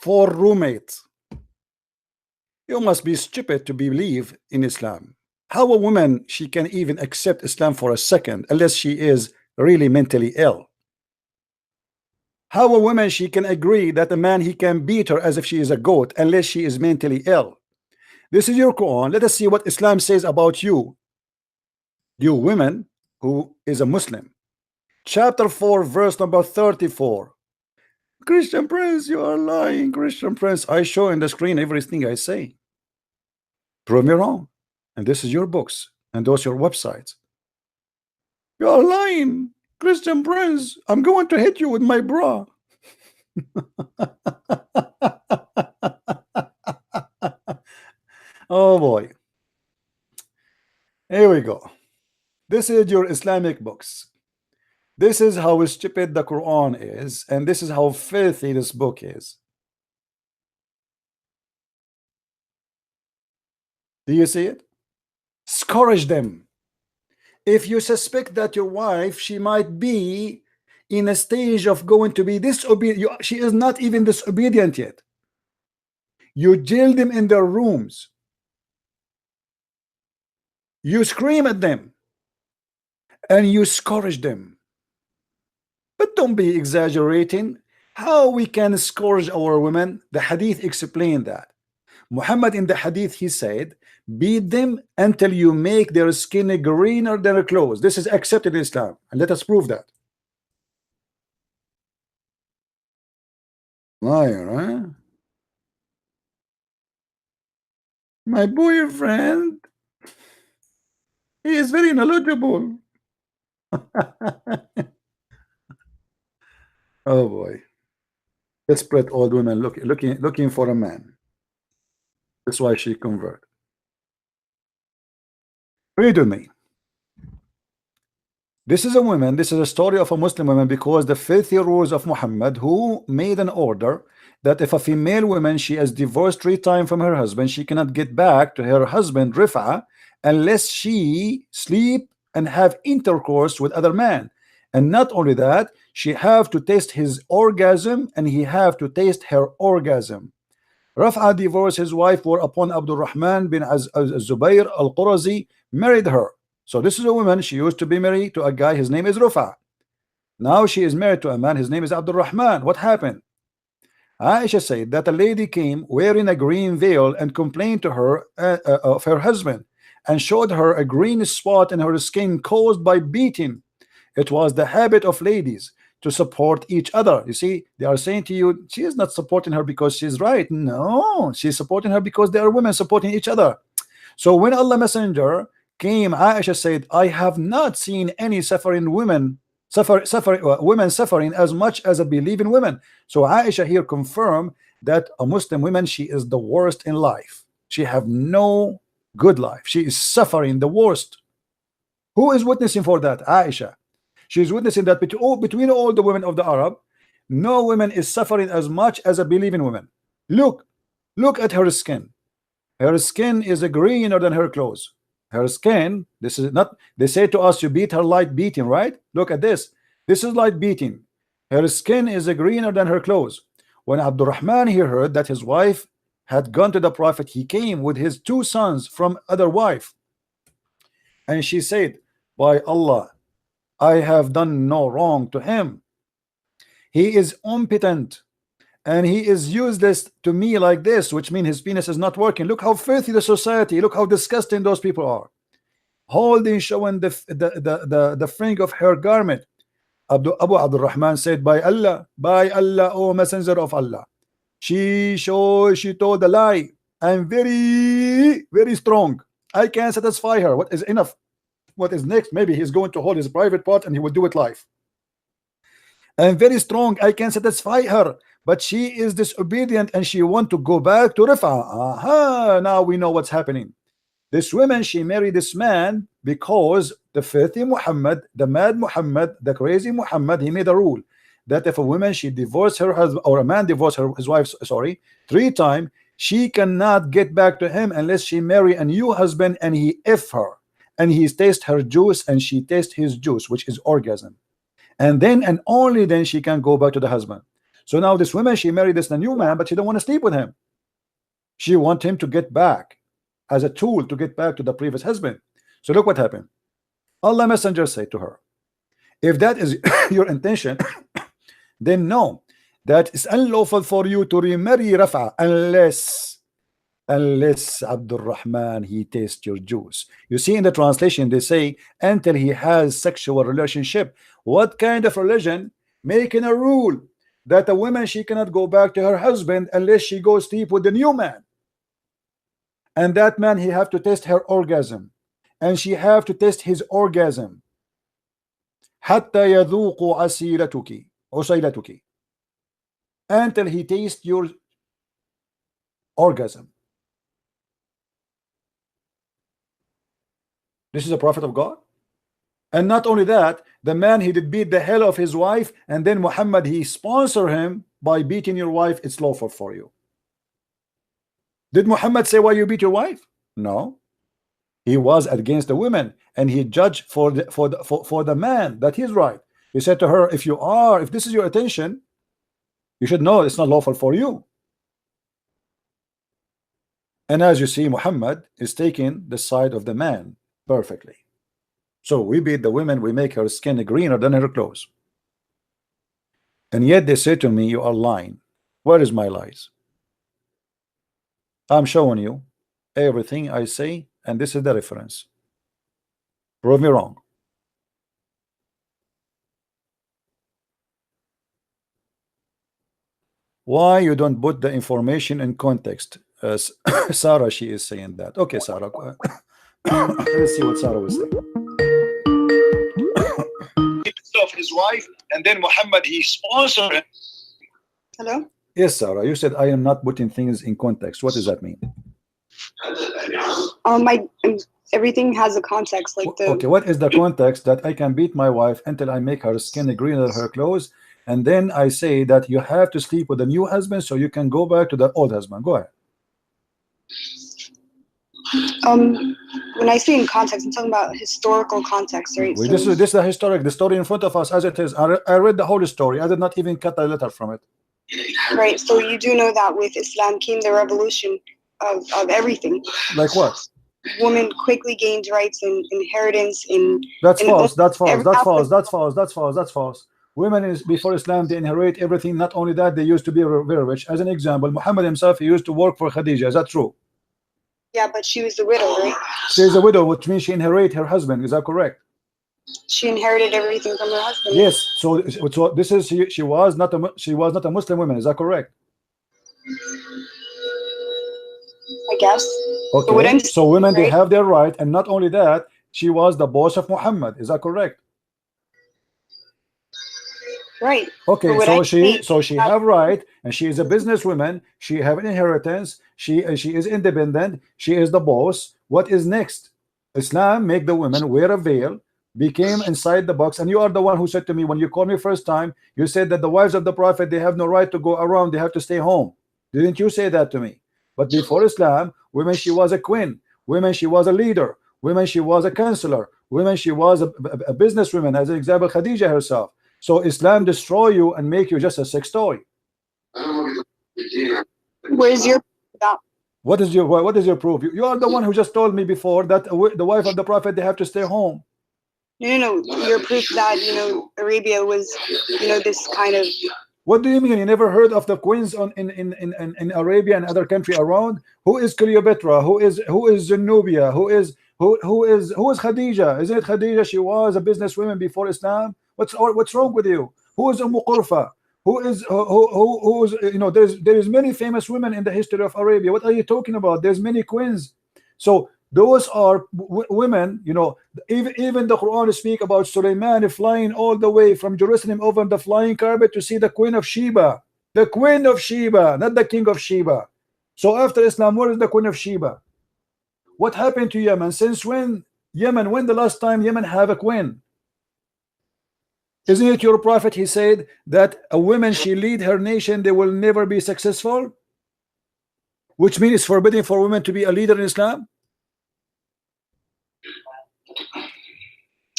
4 roommates. You must be stupid to believe in Islam. How a woman, she can even accept Islam for a second unless she is really mentally ill. How a woman, she can agree that a man, he can beat her as if she is a goat unless she is mentally ill. This is your Quran. Let us see what Islam says about you women who is a Muslim. Chapter 4 verse number 34. Christian Prince, you are lying. Christian Prince, I show in the screen everything I say. Prove me wrong. And this is your books and those your websites. You are lying. Christian Prince, I'm going to hit you with my bra. Oh boy. Here we go. This is your Islamic books. This is how stupid the Quran is, and this is how filthy this book is. Do you see it? Scourge them. If you suspect that your wife, she might be in a stage of going to be disobedient, she is not even disobedient yet. You jail them in their rooms. You scream at them and you scourge them. But don't be exaggerating. How we can scourge our women? The hadith explained that. Muhammad in the hadith, he said, beat them until you make their skin greener than their clothes. This is accepted in Islam, and let us prove that. Liar, huh? My boyfriend, he is very knowledgeable. Oh boy. Desperate old woman looking for a man. That's why she converted. Read with me. This is a woman, this is a story of a Muslim woman, because the filthy rules of Muhammad, who made an order that if a female woman, she is divorced 3 times from her husband, she cannot get back to her husband Rifa unless she sleep and have intercourse with other men. And not only that, she have to taste his orgasm and he have to taste her orgasm. Rafa divorced his wife, whereupon Abdul Rahman bin Zubayr al-Qurazi married her. So this is a woman, she used to be married to a guy, his name is Rafa. Now she is married to a man, his name is Abdul Rahman. What happened? Aisha said that a lady came wearing a green veil and complained to her of her husband, and showed her a green spot in her skin caused by beating. It was the habit of ladies to support each other. You see, they are saying to you, she is not supporting her because she's right. No, she's supporting her because they are women supporting each other. So when Allah Messenger came, Aisha said, I have not seen any suffering women women suffering as much as a believing women. So Aisha here confirmed that a Muslim woman, she is the worst in life. She have no good life. She is suffering the worst. Who is witnessing for that? Aisha. She is witnessing that between all the women of the Arab, no woman is suffering as much as a believing woman. Look at her skin. Her skin is greener than her clothes. Her skin, this is not, they say to us, you beat her light beating, right? Look at this. This is light beating. Her skin is greener than her clothes. When Abdurrahman here heard that his wife had gone to the Prophet, he came with his 2 sons from other wife. And she said, by Allah, I have done no wrong to him. He is impotent and he is useless to me like this, which means his penis is not working. Look how filthy the society, look how disgusting those people are. Holding, showing the fringe of her garment. Abu Abdul Rahman said, by Allah, O Messenger of Allah, she told a lie. I'm very, very strong. I can't satisfy her. What is enough? What is next? Maybe he's going to hold his private part and he will do it live. I'm very strong. I can satisfy her, but she is disobedient and she want to go back to Rifa. Aha, now we know what's happening. This woman, she married this man because the filthy Muhammad, the mad Muhammad, the crazy Muhammad, he made a rule that if a woman, she divorced her husband, or a man divorced his wife, sorry, 3 times, she cannot get back to him unless she marry a new husband and he F her, and he tastes her juice and she tastes his juice, which is orgasm. And then and only then she can go back to the husband. So now this woman, she married this new man, but she don't want to sleep with him. She wants him to get back as a tool to get back to the previous husband. So look what happened. Allah Messenger said to her, if that is your intention, then know that it's unlawful for you to remarry Rafa unless Abdul Rahman, he tastes your juice. You see in the translation they say until he has sexual relationship. What kind of religion making a rule that a woman, she cannot go back to her husband unless she goes sleep with the new man, and that man, he have to test her orgasm and she have to test his orgasm حتى يذوق عسيلتك until he tastes your orgasm. This is a prophet of God. And not only that, the man, he did beat the hell of his wife, and then Muhammad, he sponsor him by beating your wife. It's lawful for you. Did Muhammad say why you beat your wife? No. He was against the women, and he judged for the man that he's right. He said to her, if this is your attention, you should know it's not lawful for you. And as you see, Muhammad is taking the side of the man perfectly. So we beat the women, we make her skin greener than her clothes. And yet they say to me, you are lying. Where is my lies? I'm showing you everything I say, and this is the reference. Prove me wrong. Why you don't put the information in context? Sarah, she is saying that. Okay, Sarah. Let's see what Sarah was saying. Of his wife, and then Muhammad, he sponsored him. Hello? Yes, Sarah, you said I am not putting things in context. What does that mean? Everything has a context, like the okay, what is the context that I can beat my wife until I make her skin greener than her clothes, and then I say that you have to sleep with a new husband so you can go back to the old husband? Go ahead. when I say in context, I'm talking about historical context, right? Well, So, this is a historic, the story in front of us as it is. I read the whole story. I did not even cut a letter from it. right, so you do know that with Islam came the revolution of everything. Like what? Women quickly gained rights and inheritance in That's false. That's false. every That's false. aspect. That's false. That's false. That's false. Women is before Islam, they inherit everything. Not only that, they used to be very rich. As an example, Muhammad himself, he used to work for Khadija. Is that true? Yeah, but she was the widow, right? She is a widow, which means she inherited her husband. Is that correct? She inherited everything from her husband. Yes. So this is she was not a Muslim woman. Is that correct? I guess. Okay. So women, they have their right, and not only that, she was the boss of Muhammad. Is that correct? Right. Okay, so she have right, and she is a businesswoman. She have an inheritance. She is independent. She is the boss. What is next? Islam make the women wear a veil, became inside the box. And you are the one who said to me when you called me first time, you said that the wives of the Prophet, they have no right to go around. They have to stay home. Didn't you say that to me? But before Islam, women, she was a queen. Women, she was a leader. Women, she was a counselor. Women, she was a businesswoman. As an example, Khadija herself. So Islam destroy you and make you just a sex toy. Where's your what is your proof? You are the one who just told me before that the wife of the Prophet, they have to stay home. No, your proof that Arabia was this kind of. What do you mean? You never heard of the queens in Arabia and other country around? Who is Cleopatra? Who is Zenobia? Who is Khadija? Isn't it Khadija? She was a businesswoman before Islam. What's wrong with you? Who is Qurfa? Who is there is many famous women in the history of Arabia. What are you talking about? There's many queens. So those are women. Even the Quran speak about Sulaiman flying all the way from Jerusalem over the flying carpet to see the Queen of Sheba. The Queen of Sheba, not the King of Sheba. So after Islam, where is the Queen of Sheba? What happened to Yemen? Since when when the last time Yemen have a queen? Isn't it your prophet? He said that a woman, she lead her nation, they will never be successful, which means it's forbidden for women to be a leader in Islam.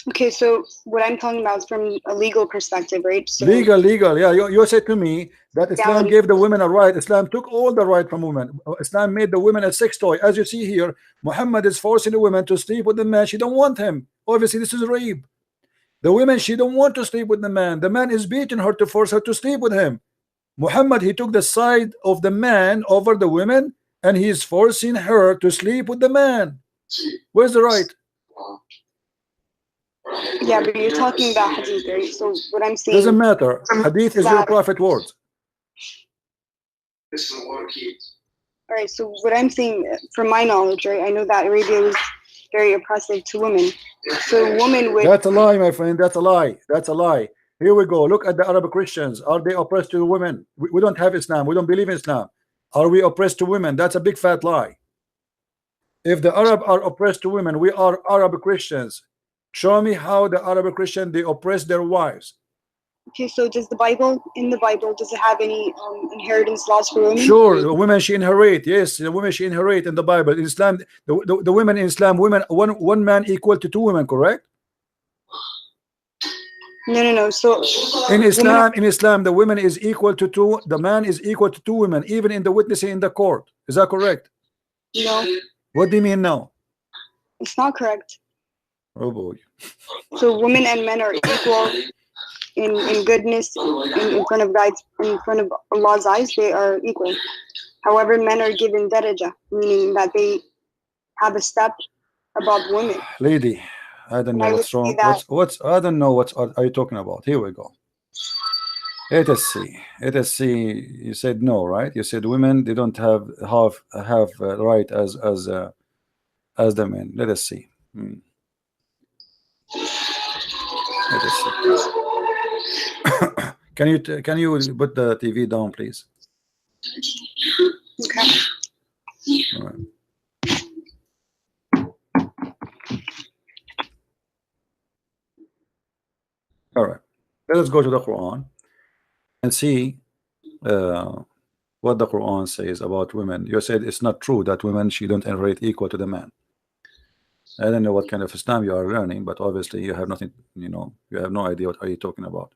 Okay, so what I'm talking about is from a legal perspective, right? So legal, yeah. You said to me that Islam gave the women a right. Islam took all the right from women. Islam made the women a sex toy. As you see here, Muhammad is forcing the women to sleep with the man. She don't want him. Obviously, this is rape. The women, she don't want to sleep with the man. The man is beating her to force her to sleep with him. Muhammad, he took the side of the man over the women, and he is forcing her to sleep with the man. Where's the right? Yeah, but you're talking about hadith, right? So what I'm saying doesn't matter. Hadith is your prophet words. All right, so what I'm saying, from my knowledge, right, I know that Arabia was very oppressive to women. So women would. That's a lie, my friend. That's a lie. That's a lie. Here we go. Look at the Arab Christians. Are they oppressed to women? We don't have Islam. We don't believe in Islam. Are we oppressed to women? That's a big fat lie. If the Arab are oppressed to women, we are Arab Christians. Show me how the Arab Christian, they oppress their wives. Okay, so does the Bible, does it have any inheritance laws for women? Sure, the women, she inherit. Yes, the women, she inherit in the Bible. In Islam, the women in Islam, one man equal to 2 women, correct? No. So in Islam, the woman is equal to 2. The man is equal to 2 women, even in the witnessing in the court. Is that correct? No. What do you mean no? It's not correct. Oh boy. So women and men are equal in goodness in front of God, in front of Allah's eyes. They are equal. However, men are given daraja, meaning that they have a step above women. Lady, I don't know what's wrong. I don't know what are you talking about. Here we go. Let us see. Let us see. You said no, right? You said women, they don't have right as the men. Let us see. Let us see. Can you put the TV down, please? Okay. All right. All right. Let us go to the Quran and see what the Quran says about women. You said it's not true that women she don't inherit equal to the man. I don't know what kind of Islam you are learning, but obviously you have nothing. You have no idea what are you talking about.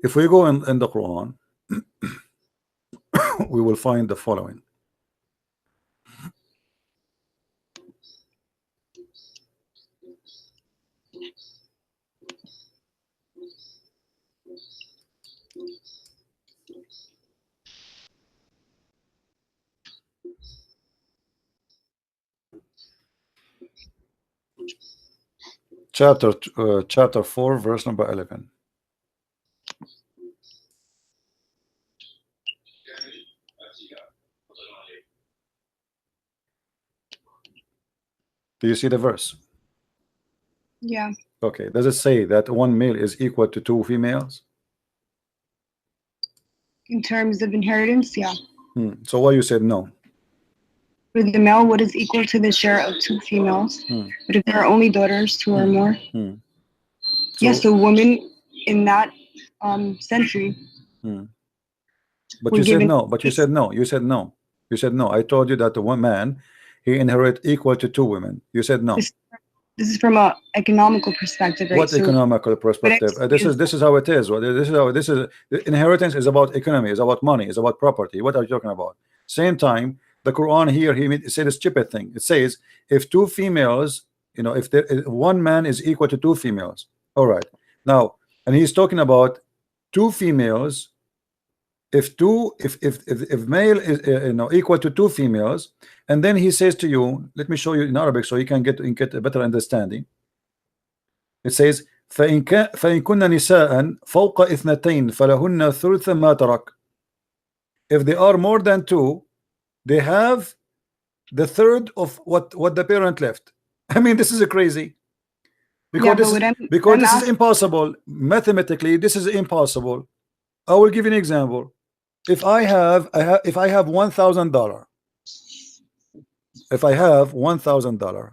If we go in the Quran, we will find the following. Chapter 4, verse number 11. Do you see the verse? Yeah. Okay. Does it say that one male is equal to 2 females? In terms of inheritance, yeah. So why you said no? For the male, what is equal to the share of 2 females? But if there are only daughters, 2 or more, yes, the woman in that century. But you said no. But you said no. You said no. You said no. I told you that the one man he inherit equal to 2 women. You said no. This is from a economical perspective, right? What economical perspective? This is how it is. This is inheritance is about economy, is about money, is about property. What are you talking about? Same time, the Quran here he said a stupid thing. It says if 2 females, if one man is equal to 2 females. All right. Now, and he's talking about 2 females. If male is equal to 2 females, and then he says to you, let me show you in Arabic so you can get a better understanding. It says فإن كن نساء فوق 2 فلهن ثلث ما ترك. If they are more than 2, they have the third of what the parent left. I mean, this is crazy, because this is impossible mathematically. This is impossible. I will give you an example. If I have $1,000, if I have $1,000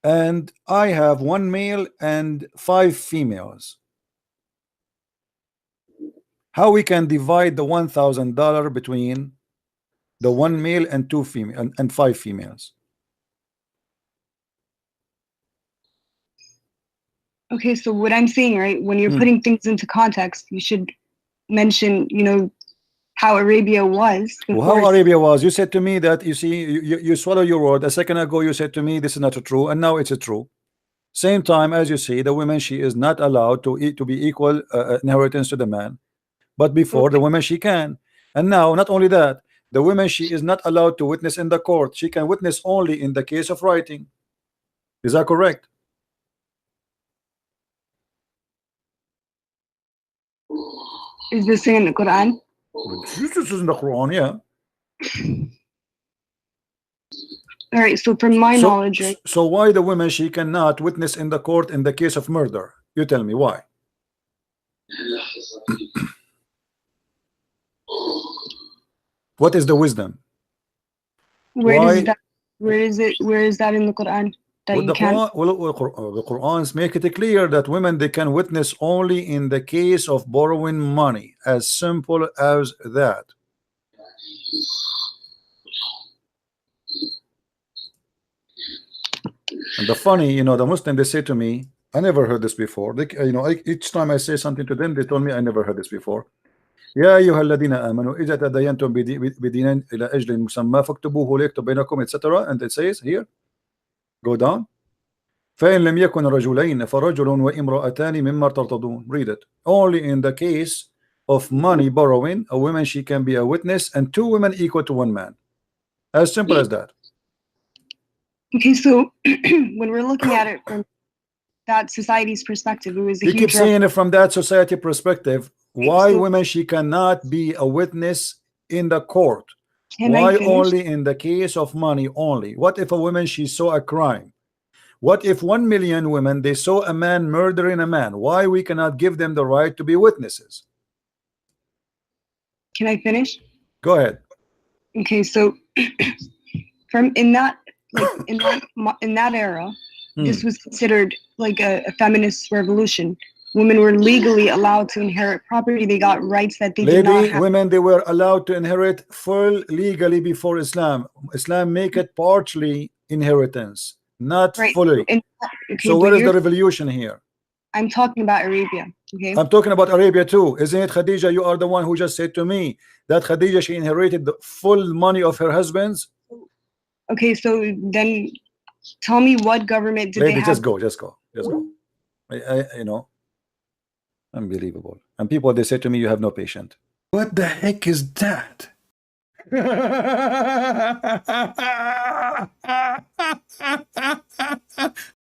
and I have 1 male and 5 females, how we can divide the $1,000 between the 1 male and 2 female and 5 females? Okay, so what I'm saying, right, when you're putting things into context, you should mention, how Arabia was. Well, how Arabia was? You said to me that you swallow your word. A second ago you said to me this is not true, and now it's true. Same time, as you see, the woman she is not allowed to be equal inheritance to the man, but before the woman she can. And now not only that, the woman she is not allowed to witness in the court. She can witness only in the case of writing. Is that correct? Is this in the Quran? This is in the Quran, yeah. All right, so from my knowledge, right? So why the woman she cannot witness in the court in the case of murder? You tell me why. What is the wisdom? Where is that in the Quran? The Qur'ans make it clear that women they can witness only in the case of borrowing money. As simple as that. And the funny, the Muslim, they say to me, I never heard this before. Each time I say something to them, they told me I never heard this before. يا أيها الذين آمنوا إذا تداينتم بدين إلى أجل مسمى فاكتبوه ليكتب بينكم, etc. And it says here, go down. فإن لم يكن رجلين فرجل وامرأتان مما ترتضون. Read it. Only in the case of money borrowing, a woman she can be a witness, and 2 women equal to 1 man. As simple as that. Okay, so when we're looking at it from that society's perspective. It was a You huge keep saying it from that society perspective. Why so, women she cannot be a witness in the court? can I Why finish? only in the case of money only? What if a woman she saw a crime? What if 1 million women they saw a man murdering a man? Why we cannot give them the right to be witnesses? Can I finish? Go ahead. Okay, so from in that in that era, this was considered like a feminist revolution. Women were legally allowed to inherit property. They got rights that they did not have. Women they were allowed to inherit full legally before Islam. Islam make it partially inheritance, not fully. So where is the revolution here? I'm talking about Arabia. Okay. I'm talking about Arabia too. Isn't it, Khadija? You are the one who just said to me that Khadija she inherited the full money of her husband's. Okay, so then tell me what government did they have? Just go. You know, unbelievable. And people they say to me, you have no patience. What the heck is that?